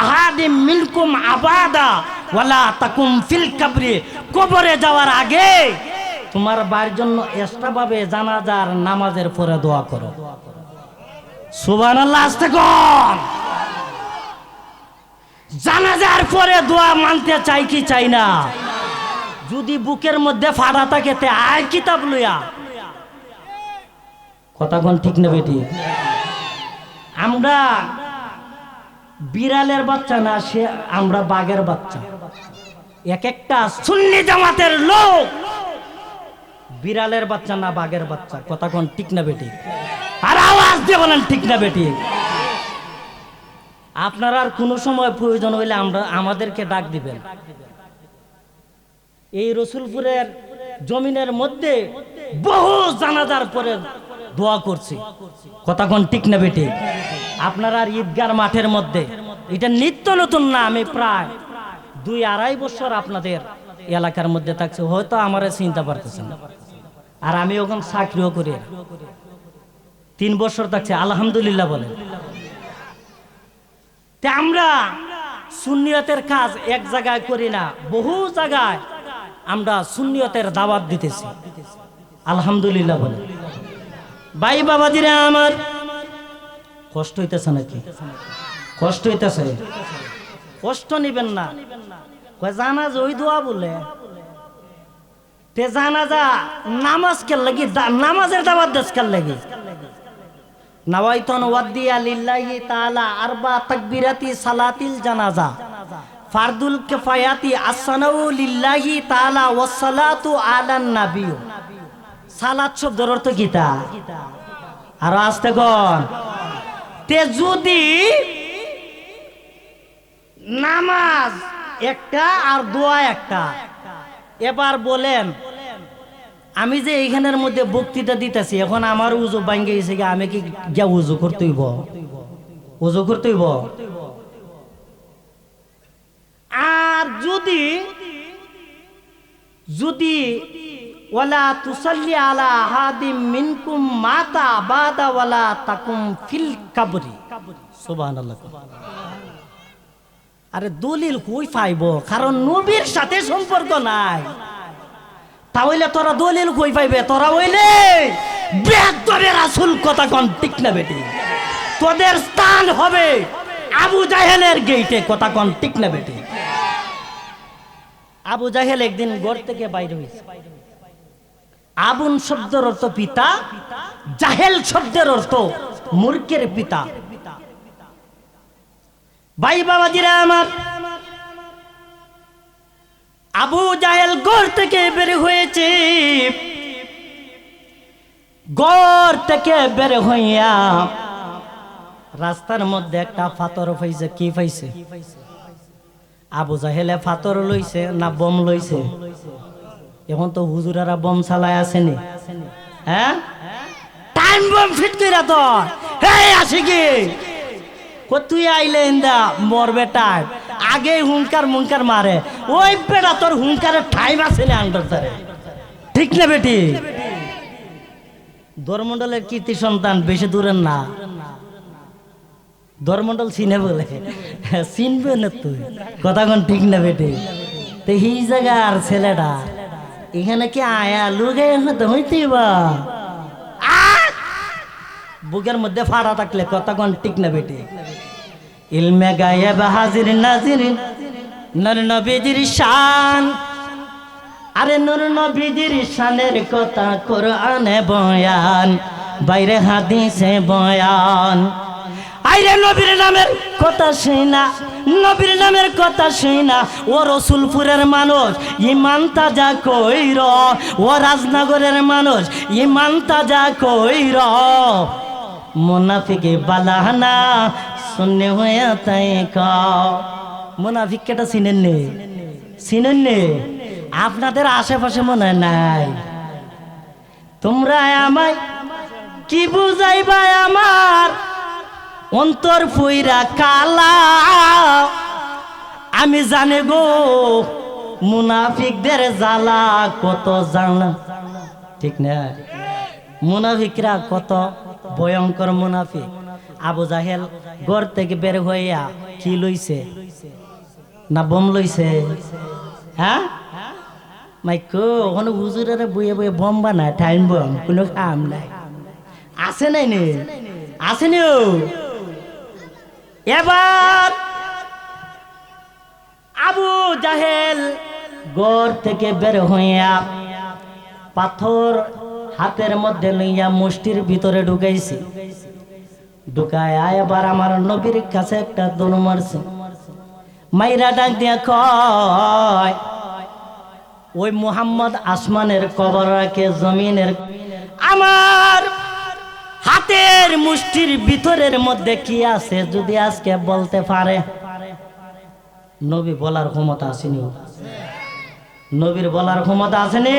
আহাদিম মিনকুম আবাদা ওয়ালা তাকুম ফিল কবরি। কবরে যাওয়ার আগে তোমার ভাইয়ের জন্য এক্সট্রাভাবে জানাজার নামাজের পরে দোয়া করো। সুবহানাল্লাহ। আস্তে কর। জানাজার পরে দোয়া মানতে চাই কি চাই না? যদি বুকের মধ্যে ফাড়া থাকে তে আয় কিতাব লইয়া। কথা কোন ঠিক না বেটি? আমরা বিড়ালের বাচ্চা না, সে আমরা বাঘের বাচ্চা। এক একটা সুন্নি জামাতের লোক বিড়ালের বাচ্চা না বাঘের বাচ্চা। কথা কোন ঠিক না বেটি? আর আওয়াজ দিয়ে বলেন ঠিক না বেটি? আপনারা আর কোনো সময় প্রয়োজন হইলে আমাদেরকে ডাক দিবেন। এই রসুলপুরের জমিনের মধ্যে বহু জানাজার পরে দোয়া করছি। কথা কোন ঠিক না বেটি? আপনারা আর ঈদগার মাঠের মধ্যে, এটা নিত্য নতুন না, আমি প্রায় 2-2.5 বছর আপনাদের এলাকার মধ্যে থাকছে, হয়তো আমার চিন্তা পারতেছেন। আর আমি ওখানে চাকরিও করি, 3 বছর থাকছে। আলহামদুলিল্লাহ বলেন। আমরা সুন্নিয়তের কাজ এক জায়গায় করি না, বহু জায়গায় আমরা সুন্নিয়তের দাওয়াত দিতেছি। আলহামদুলিল্লাহ বলেন। ভাই বাবাজিরা আমার, কষ্ট হইতেছে নাকি? কষ্ট হইতেছে? কষ্ট নিবেন না। জানাজা ওই দোয়া বলে তে জানাজা নামাজ কেন লাগি? নামাজের দাওয়াত দেশ কেন লাগি? নাওয়াইতুন ওয়াদিয়া লিল্লাহি তাআলা আরবা তাকবীরাতি সালাতিল জানাজা ফারদুল কিফায়াতি আসসানাউ লিল্লাহি তাআলা ওয়াস সালাতু আলান নবী। সালাত শব্দের অর্থ কিতা? আর আস্তে কোন তে যদি নামাজ একটা আর দোয়া একটা, এবার বলেন আমি যে এইখানের মধ্যে বক্তৃতা দিতেছি, এখন আমার উজু ভাঙ্গে গেছে, আমি কি গিয়া উজু করতে হইব? উজু করতে হইব? আর যদি যদি ওয়ালা তুসাল্লি আলা আহাদিম মিনকুম মাতা বাদা ওয়ালা তাকুম ফিল কাবরি। সুবহানাল্লাহ। আরে দলিল কই পাইব? কারণ নবীর সাথে সম্পর্ক নাই। তাহলে তোরা দলিল কই পাইবে? তোরা হইলে বেদরে রাসূল কথা কোন ঠিক না বেটি? তোদের স্থান হবে আবু জাহেলের গেটে, কথা কোন ঠিক না বেটি? আবু জাহেল একদিন ঘর থেকে বাইরে হইছে। আবুন শব্দের অর্থ পিতা, জাহেল শব্দের অর্থ মূর্খের পিতা। ভাই বাবাজিরা আমার, আবু জাহেল ঘর থেকে বের হয়েছে। ঘর থেকে বের হইয়া রাস্তার মধ্যে একটা পাথর পাইছে। কি পাইছে? আবু জাহেলে পাথর লইছে না বম লইছে? এখন তো হুজুরারা বম চালায় আসেনি, হ্যাঁ? টাইম বম ফিট কইরা তো এই আসে কি তুই আইলে ইন্দা মরবে টাইম আগে হুঙ্কার মুঙ্কার মারে। ওই বেটা তোর হুঙ্কারের টাইম আছে না আন্ডার তারে, ঠিক না বেটি? ধর্মমন্ডলের কীর্তি সন্তান, বেশি দূরের না। ধর্মমন্ডল চিনে বলে চিনবে না তুই, কথা কোন ঠিক না বেটি? তো এই জায়গার ছেলেটা এখানে কি আয়া লুগে তো হইতেই বা বুকের মধ্যে ফাড়া থাকলে, কথা কোন ঠিক না বেটি? ইলমে গায়েব হাজির নাজিরিন নূর নবীজির শান। আরে নূর নবীজির শানের কথা কোরআনে বয়ান, বাইরে হাদিসে বয়ান। আইরে নবীর নামের কথা শুই না, নবীর নামের কথা শুই না। ও রসুলপুরের মানুষ ইমান তাজা কইর, ও রাজনগরের মানুষ ইমান তাজা কইর। মুনাফিকে বালাহানা শুনে হয়ে তাই খাও। মুনাফিক কেটা চিনেন নে? চিনেন নে? আপনাদের আশেপাশে মনে হয় নাই। তোমরা আমায় কি বুঝাইবা? আমার অন্তর ফুইরা কালা আমি জানি গো মুনাফিকদের জ্বালা কত জানা, ঠিক না? মুনাফিকরা কত ভয়ঙ্কর মুনাফিক। আবু জাহেল ঘর থেকে বের হইয়া কি লইছে? না বম লইছে? হ্যাঁ মাইকো ওখানে হুজুরেরা বইয়ে বইয়ে বম বানায়, টাইম বম, কোনো কাম নাই। আছে নাই নে? আসেনি? এবার আবু জাহেল ঘর থেকে বের হইয়া পাথর হাতের মধ্যে লইয়া মুষ্টির ভিতরে ঢুকাইছে। ঢুকায় এবার আমার নবীর কাছে একটা দৌড় মারছে। মাইরা ডাক দিয়া কয়, ওই মুহাম্মদ আসমানের কবর রাখে জমিনের, আমার হাতের মুষ্টির ভিতরের মধ্যে কি আছে যদি আজকে বলতে পারে? নবী বলার ক্ষমতা আসেনি? নবীর বলার ক্ষমতা আসেনি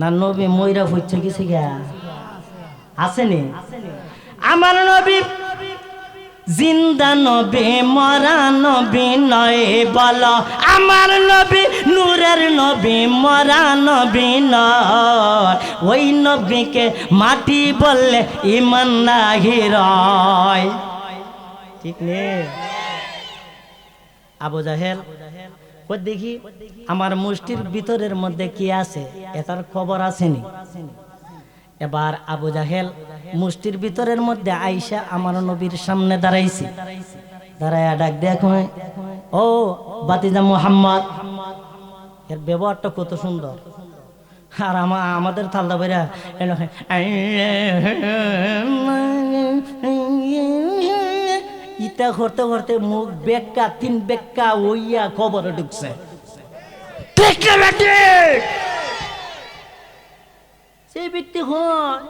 না? নবী ময়রা হচ্ছে কিছু গা আসেনি? আমার নবী জিন্দা নবী, মরা নবী নয় বলো। আমার নবী নূরের নবী, মরা নবী নয়। ওই নবীকে মাটি বললে ইমান নাহি রয়, ঠিক নেই? আবু জাহেল কই দেখি আমার মুষ্টির ভিতরের মধ্যে কি আছে, এটার খবর আসেনি? এবার আবু জাহেল মুষ্টির ভিতরের মধ্যে আইসা আমার নবীর সামনে দাঁড়াইছি, দাঁড়াইয়া ডাক দেয়া কয়, ও বাতিজা মুহাম্মদ। এর ব্যবহারটা কত সুন্দর। আর আমাদের থালদা বেরা ইটা করতে করতে মুখ বেক্কা 3 বেক্কা ওইয়া কবরে ঢুকছে। সেই ব্যক্তি হয়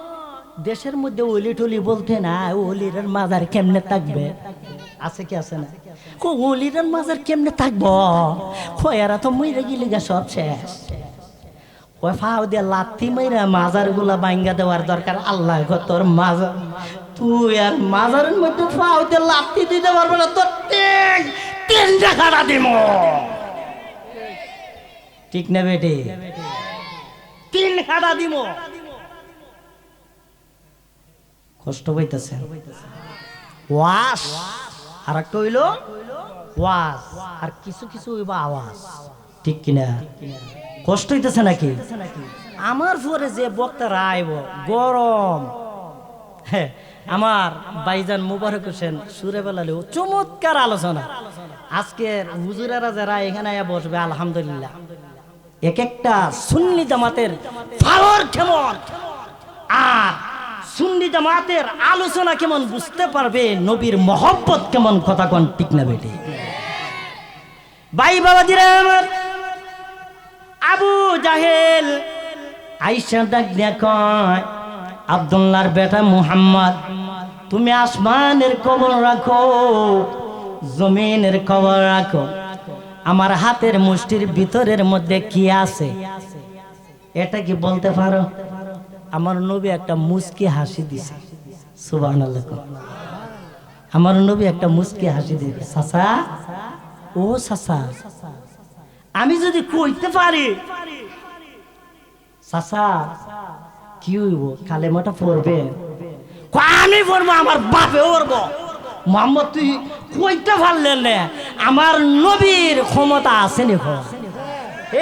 দেশের মধ্যে ওলি টলি বলতে না, ওলির মাজার কেমনে থাকবে? আছে কি আছে না? ওলির মাজার কেমনে থাকবো? এরা তো মইরা গিলে গা সব শেষ। ওই ফাও দিয়ে লাথি মাইরা মাজার গুলা ভাঙ্গা দেওয়ার দরকার। আল্লাহ তোর মাজার, তুই আর মাজারের মধ্যে ফাও দিয়ে লাথি দিতে পারবে না, তোর 3 টাকা দিব। ঠিক না বেটে? 3 টাকা দিব। কষ্ট পাইতেছে। ওয়াস আর একটা হইল ওয়াজ, আর কিছু কিছু হইব আওয়াজ। ঠিক কিনা? কষ্ট হইতেছে নাকি? আমার পরে যে বক্তারা আইব গরম, হ্যাঁ, আমার ভাইজান মুবারক হোসেন সুরে বেলালে চমৎকার আলোচনা। আজকের হুজুরেরা যারা এখানে বসবে আলহামদুলিল্লাহ, এক একটা সুন্নি জামাতের পাওয়ার কেমন আর সুন্নি জামাতের আলোচনা কেমন বুঝতে পারবে, নবীর মহব্বত কেমন, কথা কোন ঠিক না বেটে? ভাই বাবাজিরা আমার, আবু জাহেল আইসা ডাক দিয়া কয়, আব্দুল্লাহর বেটা মুহাম্মদ, তুমি আসমানের খবর রাখো, জমিনের খবর রাখো, আমার হাতের মুষ্টির ভিতরের মধ্যে কি আছে এটা কি বলতে পারো? আমার নবী একটা মুস্কি হাসি দিছে। সুবহানাল্লাহ। আমার নবী একটা মুস্কি হাসি দিছে। চাচা, ও চাচা, আমি যদি কইতে পারি চাচা কি হইব, কালেমাটা পড়বে? আমি পড়বো, আমার বাপেও পড়বো। মোহাম্মদ তুই কইতে পারলেন না, আমার নবীর ক্ষমতা আছে নি?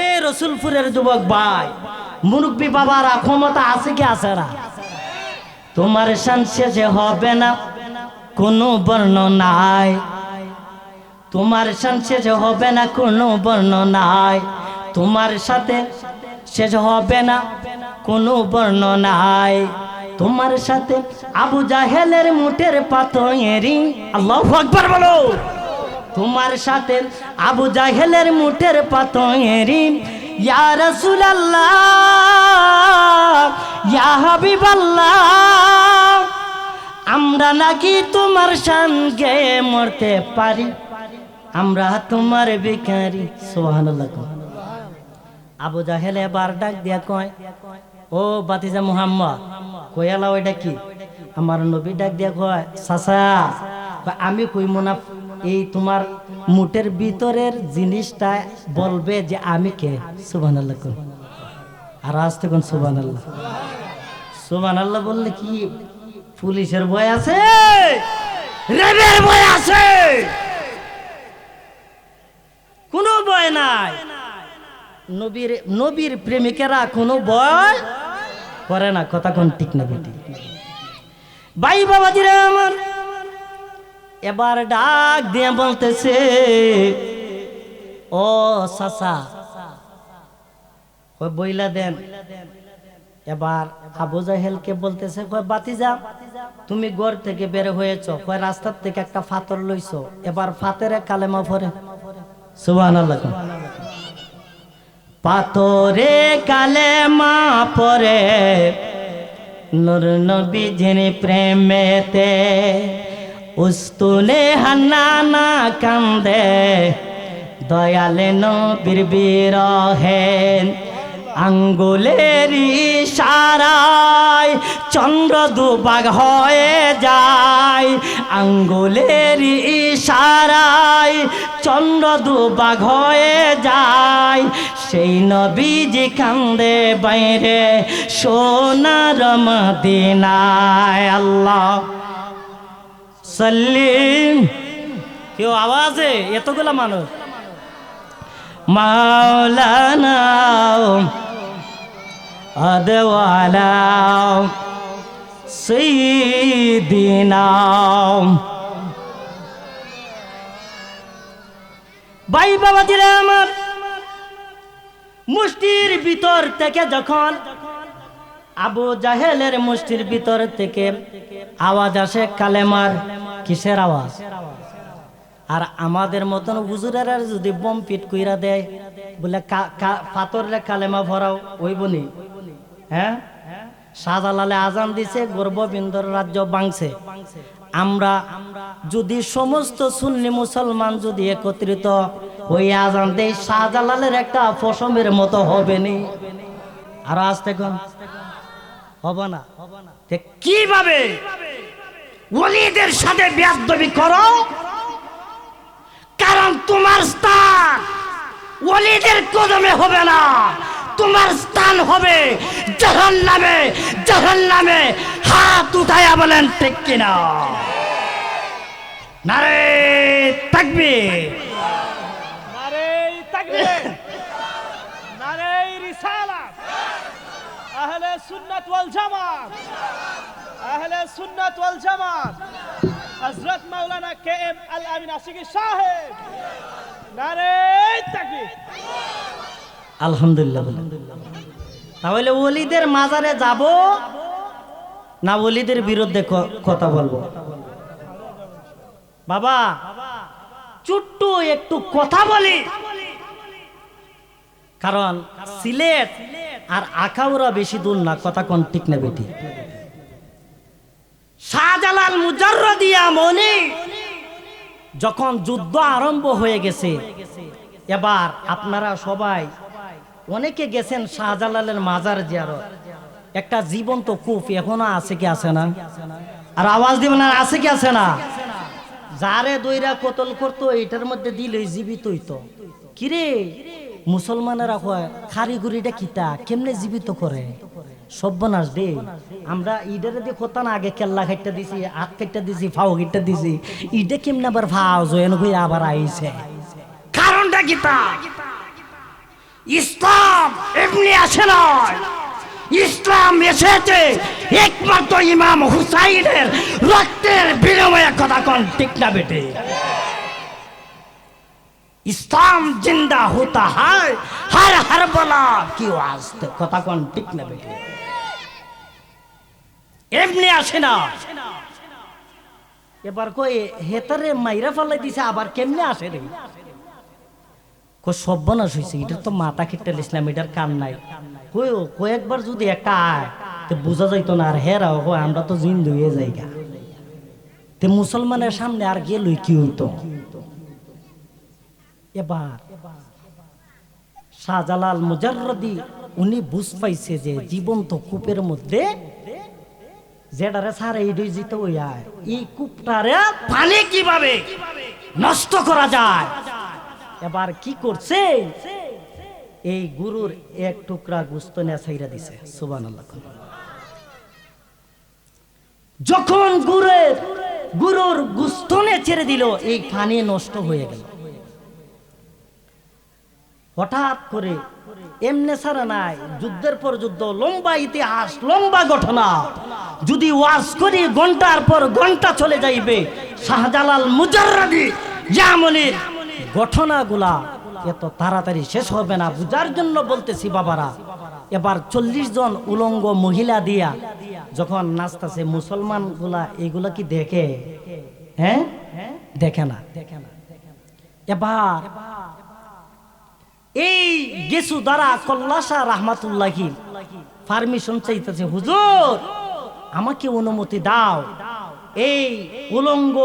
এ রসুলপুরের যুবক ভাই, মুরব্বী বাবারা, ক্ষমতা আছে কি আছে না? তোমার শান শেষে হবে না কোনো বর্ণনায়, তোমার শান শেষে হবে না কোনো বর্ণনায়, তোমার সাথে শেষ হবে না কোনো বর্ণনায়, তোমার সাথে আবু জাহেলের মুঠের পাথরেরই, আল্লাহু আকবার বলো, তোমার সাথে আবু জাহেলের মুঠের পাথরেরই, ইয়া রাসূলুল্লাহ ইয়া হাবিবাল্লাহ, আমরা নাকি তোমার সঙ্গে মরতে পারি, আমরা তোমার ভিখারি। সুবহানাল্লাহ। আবু জাহেল এবার ডাক দিয়া কয়, ও বাতিজা মুহাম্মদ, কয়ালা ওইটা কি? আমার নবী ডাক দিয়া কয়, চাচা আমি কইব না, এই তোমার মুঠের ভিতরের জিনিসটা বলবে যে আমি কে। সুবহানাল্লাহ। আর আসতে কোন সুবহানাল্লাহ। সুবহানাল্লাহ বললে কি পুলিশের ভয় আছে, রেবের ভয় আছে? কোনো ভয় নাই। নবীর প্রেমিকেরা কোনো ভয় করে না, কথা কোন ঠিক না বেটি? ভাই বাবাজিরা আমার, এবার ডাক দিয়ে বলতেছে, ও চাচা কই বইলা দেন। এবার আবু জাহেলকে বলতেছে, কই বাতিজা তুমি ঘর থেকে বের হয়েছো, কই রাস্তার থেকে একটা পাথর লইছো, এবার ফাতেরে কালেমা পড়ে। সুবহানাল্লাহ। পাথরে কালেমা পড়ে নূর নবীজির প্রেমেতে, উস্তুলে হান্নানা কান্দে দয়ালে নবীর বিরহে, আঙ্গুলের ইশারায় চন্দ্র দুভাগ হয়ে যায়, আঙ্গুলের ইশারায় চন্দ্র দুভাগ হয়ে যায়, সেই নবীজি কান্দে বাইরে সোনার মদিনায়। আল্লাহ সাল্লিম। কেউ আওয়াজে এতগুলা মানুষ, মাওলানা আদওয়ালা সাইয়্যিদিনা। ভাই বাবাজিরা আমার, মুষ্টির ভিতর থেকে যখন আবু জাহেলের মুষ্টির ভিতর থেকে আওয়াজ আসে কালেমার, কিসের আওয়াজ? আর আমাদের মতন হুজুরেরা যদি বম পিট কইরা দেয়, বলে পাথরে কালেমা ভরাও, ওই বনি। হ্যাঁ, শাহজালালে আজান দিছে, গর্ববিন্দর রাজ্য বাংছে। আমরা যদি সমস্ত সুন্নি মুসলমান যদি একত্রিত ওই আজান দেই, শাহজালালের একটা পশমের মতো হবে নি। আর আজ থেকে হবে না। কিভাবে ওলিদের সাথে বেয়াদবি করো? কারণ তোমার স্থান ওলিদের কদমে হবে না, তোমার স্থান হবে জাহান্নামে। জাহান্নামে হাত উঠায়া বলেন ঠিক কিনা? নারে তাকবীর, নারে তাকবীর, নারে রিসালাত। আহলে সুন্নাত ওয়াল জামাত, আহলে সুন্নাত ওয়াল জামাত হযরত মাওলানা কেএম আল আমিন আশিকি সাহেব, নারে তাকবীর। আলহামদুলিল্লাহ। তাহলে ওলিদের মাজারে যাব না ওলিদের বিরুদ্ধে কথা বলবো? বাবা ছোট্ট একটু কথা বলি, কারণ সিলেট আর আখাউড়া বেশি দূর না, কথা কোন ঠিক না বেটি? শাহজালাল মুজাররদিয়া মনি যখন যুদ্ধ আরম্ভ হয়ে গেছে, এবার আপনারা সবাই অনেকে গেছেন শাহজালালের মাজার জিয়ারত। একটা জীবন্ত কূপ এখনো আছে কি আছে না? আর আওয়াজ দিবেন, আর আছে কি আছে না? যারে দইরা কতল করতো এটার মধ্যে দিলে জীবিত হইতো। কিরে মুসলমানেরা কয় কারিগরিটা কিতা, কেমনে জীবিত করে? সর্বনাশ দে। আমরা ইডারে দিয়ে কোথাও না আগে কেল্লা খাইটা দিছি, হাত খাইটা দিছি, ফাও খাইটা দিছি, ইডে কেমনে আবার ফাও জয়েন হয়ে আবার আইছে? কারণটা কিতা? ইসলাম এমনি আসে নয়, ইসলাম এসেছে একমাত্র ইমাম হুসাইনের রক্তের বিনিময়ে। কথা কোন ঠিক না বেটে? ইসলাম জিন্দা হতা হয় হর হর বলা কি ওয়াস্তে। কথা কোন ঠিক না বেটে? এমনি আসে না। এবার কই হেতারে মাইরা ফালাই দিছে, আবার কেমনে আসে রে? সর্বনাশ হয়েছে, এটার তো মাথা খেটে ইসলাম, এটার কান নাই। কয়েকবার যদি একটা আয় তো বোঝা যাইতো না। আর হেরাও কয় আমরা তো জিন হয়ে যাই গা, তে মুসলমানের সামনে আর গেলই কি হইতো? এবার শাহজালাল মুজাররদি উনি বুঝ পাইছে যে জীবন্ত কূপের মধ্যে যেটারে সারে এইডই জিতে ওই আয়, এই কূপটারে পানি কিভাবে নষ্ট করা যায়। এবার কি করছে, এই গুরুর এক টুকরা গোস্ত নিয়ে ছাইরা দিছে। সুবহানাল্লাহ। যখন গুরুর গোস্ত নিয়ে ছেড়ে দিল, এই পানি নষ্ট হয়ে গেল। হঠাৎ করে এমনে সারা নাই, যুদ্ধের পর যুদ্ধ, লম্বা ইতিহাস, লম্বা ঘটনা। যদি ওয়াজ করি ঘন্টার পর ঘন্টা চলে যাইবে। শাহজালাল মুজাররদি জামনির ঘটনাগুলা এত তাড়াতাড়ি শেষ হবে না, বুঝার জন্য বলতেছি বাবারা। এবার 40 জন উলঙ্গ মহিলা দিয়া যখন নাচতেছে, মুসলমান গুলা এগুলা কি দেখে? হ্যাঁ, দেখে না। এবার এই গেসু দ্বারা কল্লাশা রাহমাতুল্লাহি পারমিশন চাইতেছে, হুজুর আমাকে অনুমতি দাও এই উলঙ্গ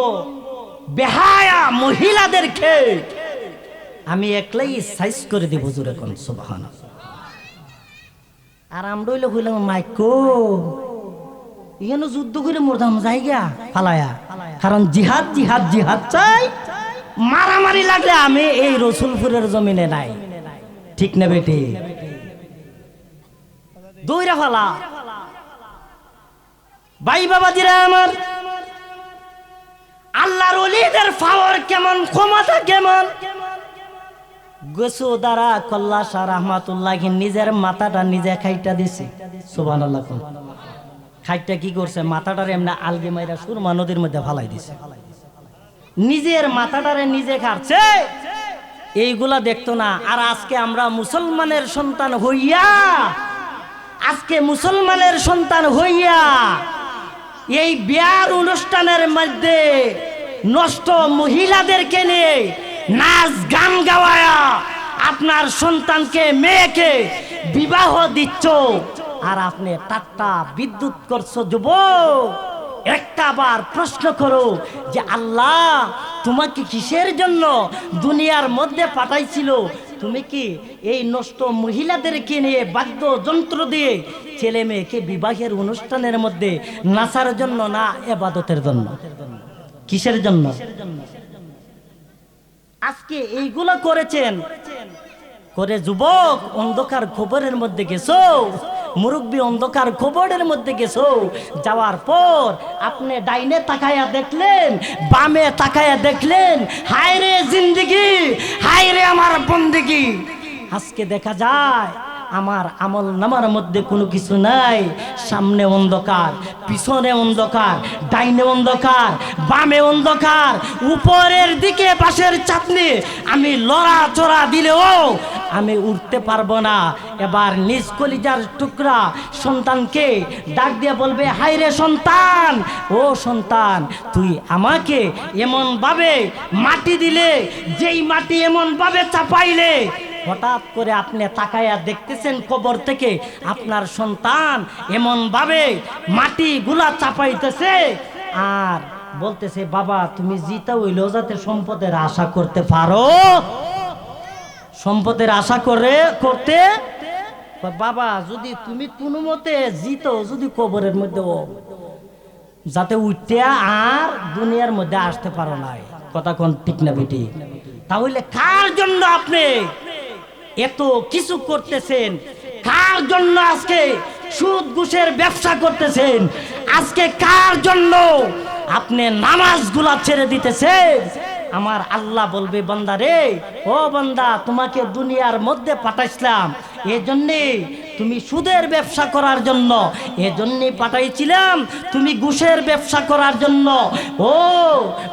বেহায়া মহিলাদেরকে আমি একলাই সাইজ করে দিব। হুজুর এখন সুবহানাল্লাহ। আর আমরা হইলাম মাইকো এখানে যুদ্ধ করে মরদাম জায়গা ফালায়া, কারণ জিহাদ জিহাদ জিহাদ চাই। মারামারি লাগলে আমি এই রসুলপুরের জমিনে নাই, ঠিক না বেটি? দৌড়া ফালা। ভাই বাবাজিরা আমার, আল্লাহর ওলিদের পাওয়ার কেমন, ক্ষমতা কেমন। গসু দ্বারা কল্লা শাহ রহমাতুল্লাহ নিজের মাথাটা নিজে খাইটা দিছে। সুবহানাল্লাহ। খাইটা কি করছে? মাথাটারে এমনি আলগে মাইরা সুরমা নদীর মধ্যে ফালাই দিছে। নিজের মাথাটারে নিজে খাচ্ছে, এইগুলা দেখতো না। আর আজকে আমরা মুসলমানের সন্তান হইয়া, আজকে মুসলমানের সন্তান হইয়া এই বিয়ার অনুষ্ঠানের মধ্যে নষ্ট মহিলাদেরকে নিয়ে নাচ গান গাওয়ায়া আপনার সন্তানকে মেয়েকে বিবাহ দিচ্ছ, আর আপনি টাট্টা বিদ্যুৎ করছো। যুবক, একটা বার প্রশ্ন করো যে আল্লাহ তোমাকে কিসের জন্য দুনিয়ার মধ্যে পাঠাইছিল? তুমি কি এই নষ্ট মহিলাদেরকে নিয়ে বাদ্যযন্ত্র দিয়ে ছেলে মেয়েকে বিবাহের অনুষ্ঠানের মধ্যে নাচার জন্য, না ইবাদতের জন্য? কিসের জন্য? আজকে এইগুলো করেছেন করে যুবক অন্ধকার খবরের মধ্যে গেছো, মুরব্বী অন্ধকার খবরের মধ্যে গেছো। যাওয়ার পর আপনি ডাইনে তাকায়া দেখলেন, বামে তাকায়া দেখলেন, হায় রে জিন্দেগি, হায় রে আমার বন্দেগি। আজকে দেখা যায় আমার আমল নামার মধ্যে কোনো কিছু নাই। সামনে অন্ধকার, পিছনে অন্ধকার, ডাইনে অন্ধকার, বামে অন্ধকার, উপরের দিকে বাঁশের চাটনি আমি লড়াচড়া দিলেও আমি উঠতে পারবো না। এবার নিজ কলিজার টুকরা সন্তানকে ডাক দিয়ে বলবে, হায় রে সন্তান, ও সন্তান, তুই আমাকে এমন ভাবে মাটি দিলে, যেই মাটি এমন ভাবে চাপাইলে, হঠাৎ করে আপনি তাকায়া দেখতেছেন কবর থেকে আপনার সন্তান এমন ভাবে মাটি গুলা চাপাইতেছে আর বলতেছে, বাবা তুমি জিতা হইল যাতে সম্পদের আশা করতে পারো। সম্পদের আশা করতে বাবা, যদি তুমি কোনো মতে জিতো, যদি কবরের মধ্যে যাতে উঠতে আর দুনিয়ার মধ্যে আসতে পারো না। কথা কোন ঠিক না বেটি? তাহলে কার জন্য আপনি এত কিছু করতেছেন? কার জন্য আজকে সুদ ঘুষের ব্যবসা করতেছেন? আজকে কার জন্য আপনি নামাজগুলা ছেড়ে দিতেছেন? আমার আল্লাহ বলবে, বান্দা রে, ও বান্দা, তোমাকে দুনিয়ার মধ্যে পাঠাইছিলাম এজন্যে তুমি সুদের ব্যবসা করার জন্য, এজন্যে পাঠাইছিলাম তুমি ঘুষের ব্যবসা করার জন্য। ও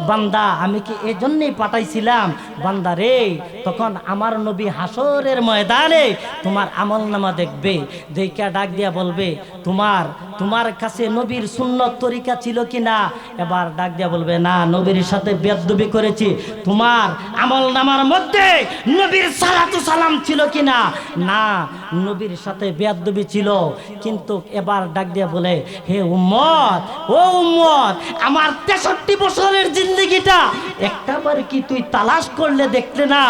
বান্দা, আমি কি এজন্যই পাঠাইছিলাম? বান্দা রে, তখন আমার নবী হাসরের ময়দানে তোমার আমলনামা দেখবে, দেখা ডাক দিয়া বলবে, তোমার কাছে নবীর সুন্নত তরিকা ছিল কিনা? এবার ডাক দিয়া বলবে, না, নবীর সাথে বেয়াদবি করেছি। তোমার আমলনামার মধ্যে নবীর সালাতু সালাম ছিল কিনা? না, নবীর সাথে বেয়াদবি ছিল। কিন্তু এবার ডাক দিয়া বলে, হে উম্মত, ও উম্মত, আমার 63 বছরের জিন্দেগিটা একটাবার কি তুই তালাশ করলে দেখলে না?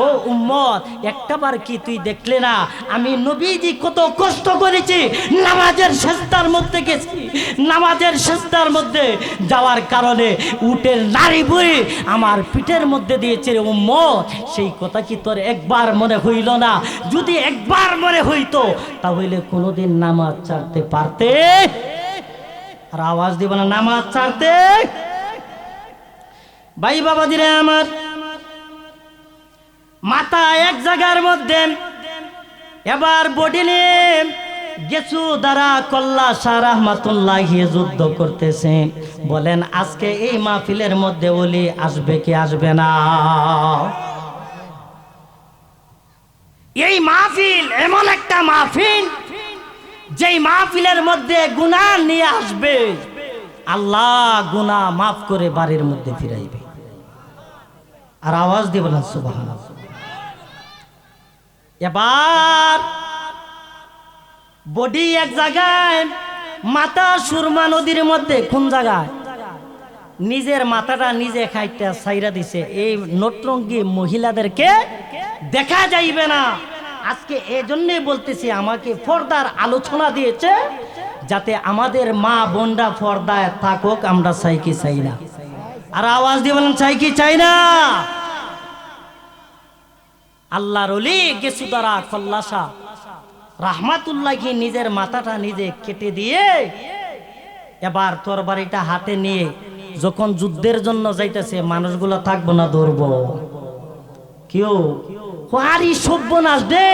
ও উম্মত, একটাবার কি তুই দেখলে না আমি নবীজি কত কষ্ট করেছি? নামাজের সেজদার মধ্যে গেছি, নামাজের সেজদার মধ্যে যাওয়ার কারণে উটের নাড়ি বুড়ি আমার পিঠের মধ্যে দিয়েছে। রে উম্মত, সেই কথা কি তোর একবার মনে হইল না? যদি একবার মনে হইতো তাহলে কোনোদিন নামাজ ছাড়তে পারতে? আর আওয়াজ দিব না, নামাজ ছাড়তে? ভাই বাবাজিরা আমার, মাথা এক জায়গার মধ্যে, এবার বডি নিয়ে গেছু দ্বারা কল্লা শাহ রহমাতুল্লাহ যুদ্ধ করতেছে। বলেন আজকে এই মাহফিলের মধ্যে ওলি আসবে কি আসবে না? এই মাহফিল এমন একটা মাহফিল, যেই মাহফিলের মধ্যে গুনাহ নিয়ে আসবে, আল্লাহ গুনাহ মাফ করে বাড়ির মধ্যে ফিরাইবে। আর আওয়াজ দিব না সুবহানাল্লাহ। এবার বডি এক জায়গায়, মাথা সুরমা নদীর মধ্যে। কোন জায়গায়? নিজের মাথাটা নিজে খাইতে ছাইরা দিছে। এই নটরঙ্গী মহিলাদেরকে দেখা যাইবে না। আজকে এজন্যই বলতেছি, আমাকে পর্দার আলোচনা দিয়েছে যাতে আমাদের মা বোনরা পর্দায় থাকুক। আমরা চাই কি চাই না? আর আওয়াজ দিয়ে বলেন, চাই কি চাই না? আল্লাহর ওলি গেছু দ্বারা কল্লা শাহ রহমাতুল্লাহ নিজের মাথাটা নিজে কেটে দিয়ে এবার তরবারিটা হাতে নিয়ে যখন যুদ্ধের জন্য যাইতেছে, মানুষগুলো থাকবো না, ধরবো। কেউ হারি সর্বনাশ দে,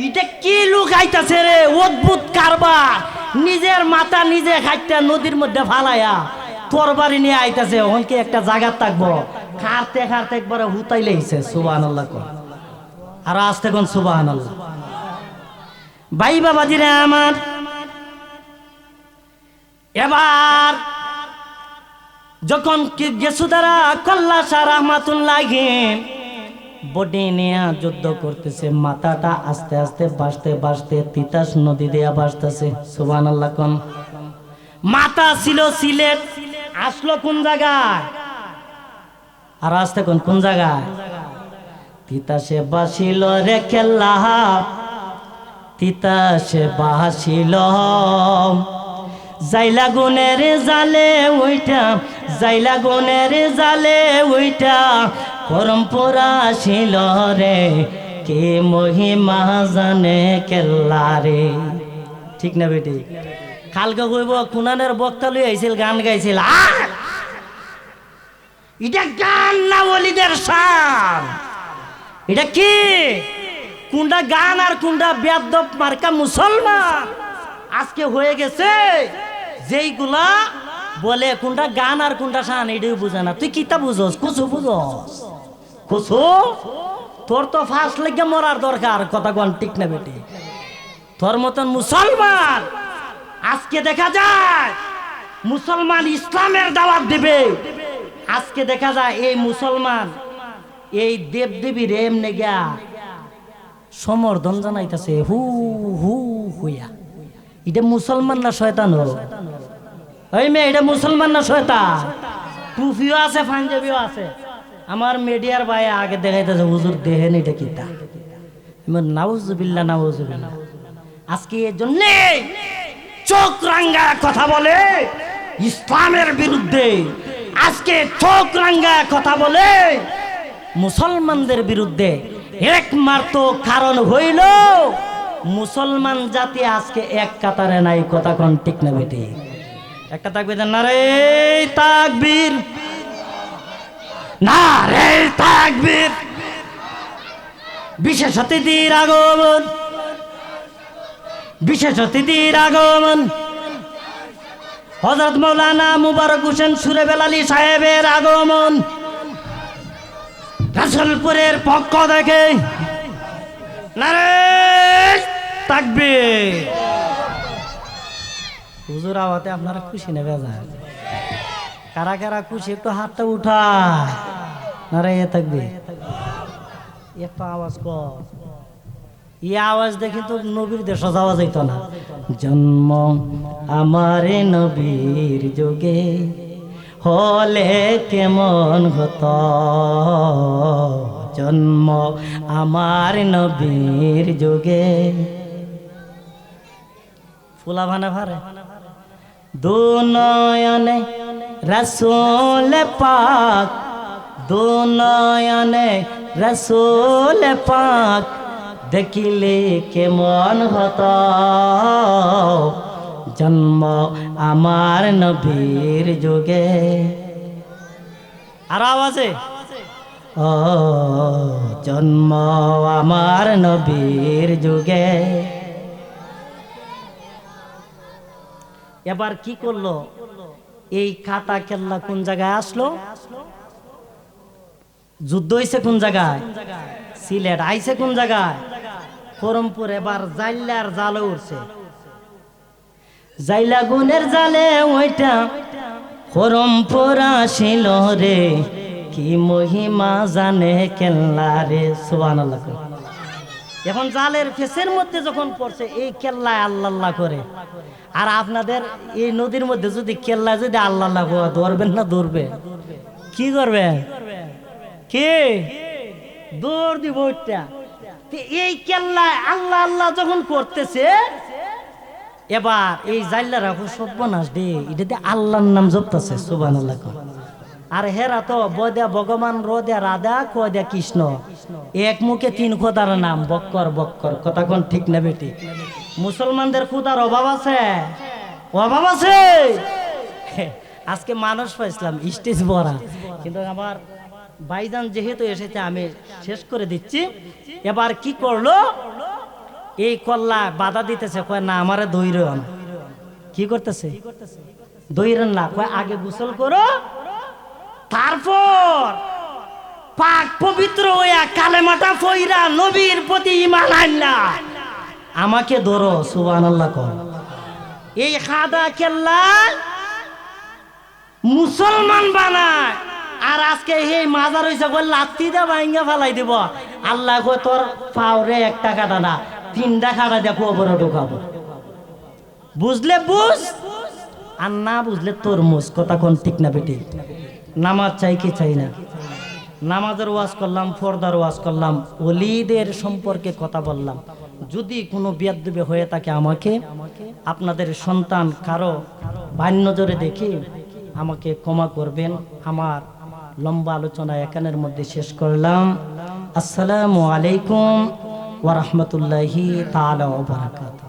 এটা কি লোক আইতাছে রে, অদ্ভুত কারবার। নিজের মাথা নিজে খাইতে নদীর মধ্যে ফালাইয়া তরবারি নিয়ে আইতাছে, ওনকে একটা জায়গা থাকবো, খারতে খারতে একবারে হুতাই লেগেছে। সুবহানাল্লাহ কর, আর আসতে কোন সুবহানাল্লাহ। ভাই বাবাজিরা আমার, এবার যখন গেসুদারা কল্লাশা রাহমাতুল্লাহি বডি নিয়ে যুদ্ধ করতেছে, মাথাটা আস্তে আস্তে বাসতে বাসতে তিতাস নদী দিয়া বাসতেছে। সুবহানাল্লাহ কোন। মাথা ছিল সিলেট, আসলো কোন জায়গায়, আর আসতে কোন কোন জায়গায়? তিতাসে বাসিল রে কেল্লা, তিতাসে বাসিল, জাইলা গুনের জালে ওইটা, জাইলা গুনের জালে ওইটা, পরম্পরা ছিল রে, কে মহিমা জানে কেল্লা রে। ঠিক না বেটি? কালকে কইব কুনানের বক্তা লই আইছিল, গান গাইছিল। এটা গান না ওলিদের শান। এটা কি? কোনটা গান আর কোনটা বেয়াদব মার্কা মুসলমান আজকে হয়ে গেছে, যেইগুলা বলে কোনটা গান আর কোনটা শান এটাও বুঝে না। তুই কিতা বুঝস? কুসু বুঝস? কুসু? তোর তো ফার্স্ট লেগে মরার দরকার। কথা কোন ঠিক না বেটি? তোর মতন মুসলমান আজকে দেখা যায় মুসলমান ইসলামের দাওয়াত দিবে, আজকে দেখা যায় এই মুসলমান এই দেব দেবীর এমনে গিয়া সমর্থন জানাইতেছে হু হু হুইয়া। এটা মুসলমান না শয়তান? ওই মেয়ে, এটা মুসলমান না শয়তান? টুপিও আছে, পাঞ্জাবিও আছে। আমার মিডিয়ার ভাই আগে দেখাইতেছে হুজুর দেখেন এটা কিতা। নাউজুবিল্লাহ নাউজুবিল্লাহ। আজকে এর জন্য চোখ রাঙ্গা কথা বলে ইসলামের বিরুদ্ধে, আজকে চোখ রাঙ্গা কথা বলে মুসলমানদের বিরুদ্ধে। একমাত্র কারণ হইল মুসলমান জাতি আজকে এক কাতারে নাই। কথা কোন ঠিক না বেটি? একটা তাকবীর দেন, নারে তাকবীর, নারে তাকবীর। বিশেষ অতিথির আগমন, বিশেষ অতিথির আগমন। হযরত মাওলানা মুবারক হোসেন সুরে বেলালী সাহেবের আগমন রাসূলপুরের পক্ষ থেকে। নারে তাকবীর। হুজুর আওয়াতে আপনারা খুশি না বেজার? কারা কারা খুশি একটু হাতটা উঠায়। নারে তাকবীর। একটু আওয়াজ কর। এই আওয়াজ দেখি তো নবীর দেশ যাওয়া যাইত না। জন্ম আমার নবীর যুগে হলে কেমন হতো, জন্ম আমার নবীর যুগে। ফুলা ভানা ভারে দু নয়নে রাসূল পাক, দু নয়নে রাসূল পাক দেখিলে কেমন হতো, জন্ম আমার নবীর যুগে। আর আওয়াজে ও জন্ম আমার নবীর যুগে। এবার কি করলো? এই খাতা কেল্লা কোন জায়গায় আসলো? যুদ্ধ হয়েছে কোন জায়গায়? সিলেট। আইছে কোন জায়গায়? ফরমপুর। এবার জাইলার জালে উঠছে, জাইলা গুনের জালে ওইটা ফরমপুর আসিল রে, কি মহিমা জানে কেল্লা রে। সুবহানাল্লাহ। এখন জালের ফেসের মধ্যে যখন পড়ছে এই কেল্লায় আল্লাহ আল্লাহ করে। আর আপনাদের এই নদীর মধ্যে যদি কেল্লায় যদি আল্লাহ আল্লাহ ধরবেন না? ধরবে কি করবে? কি দৌড় দিব? এই কেল্লায় আল্লাহ আল্লাহ যখন করতেছে, এবার এই জাইলারা সর্বনাশ দে, এটা আল্লাহর নাম জপতেছে। সুবহানাল্লাহ। আর হেরা তো বদা ভগবান, রদা রাধা, কদা কৃষ্ণ, এক মুখে তিন খোদার নাম বক্কর বক্কর। কথা কোন ঠিক না বেটি? মুসলমানদের খুদার অভাব আছে? অভাব আছে? আজকে মানুষ পাইছিলাম স্টেজ ভরা, কিন্তু আমার ভাইজান যেহেতু এসেছে আমি শেষ করে দিচ্ছি। এবার কি করলো, এই কল্লা বাধা দিতেছে, কয় না আমারে দইরেও না। কি করতেছে, দইরেন না, কয় আগে গোসল করো, তারপর পাক পবিত্র হইয়া কালেমাটা পইরা নবীর প্রতি ঈমান আনলা আমাকে ধরো। সুবহানাল্লাহ কও। এই খাদা কেল্লা মুসলমান বানায়, আর আজকে এই মাজার হইছে কই লাত্তি দে ভাঙ্গা ফেলাই দিব। আল্লাহ কয় তোর পাওরে একটা কাটা না, 3টা কাটা দিয়ে কবরে ঢুকাবো। বুঝলে বুঝ, আর না বুঝলে তরমুজ। কথা কোন ঠিক না বেটি? নামাজ চাই কি চাই না? নামাজের ওয়াজ করলাম, ফরদার ওয়াজ করলাম, ওলিদের সম্পর্কে কথা বললাম। যদি কোনো বেয়াদবি হয়ে থাকে আমাকে, আপনাদের সন্তান কারো বান নজরে দেখে আমাকে ক্ষমা করবেন। আমার লম্বা আলোচনা এখানের মধ্যে শেষ করলাম। আসসালামু আলাইকুম ওয়া রাহমাতুল্লাহি তাআলা ওয়া বারাকাতুহু।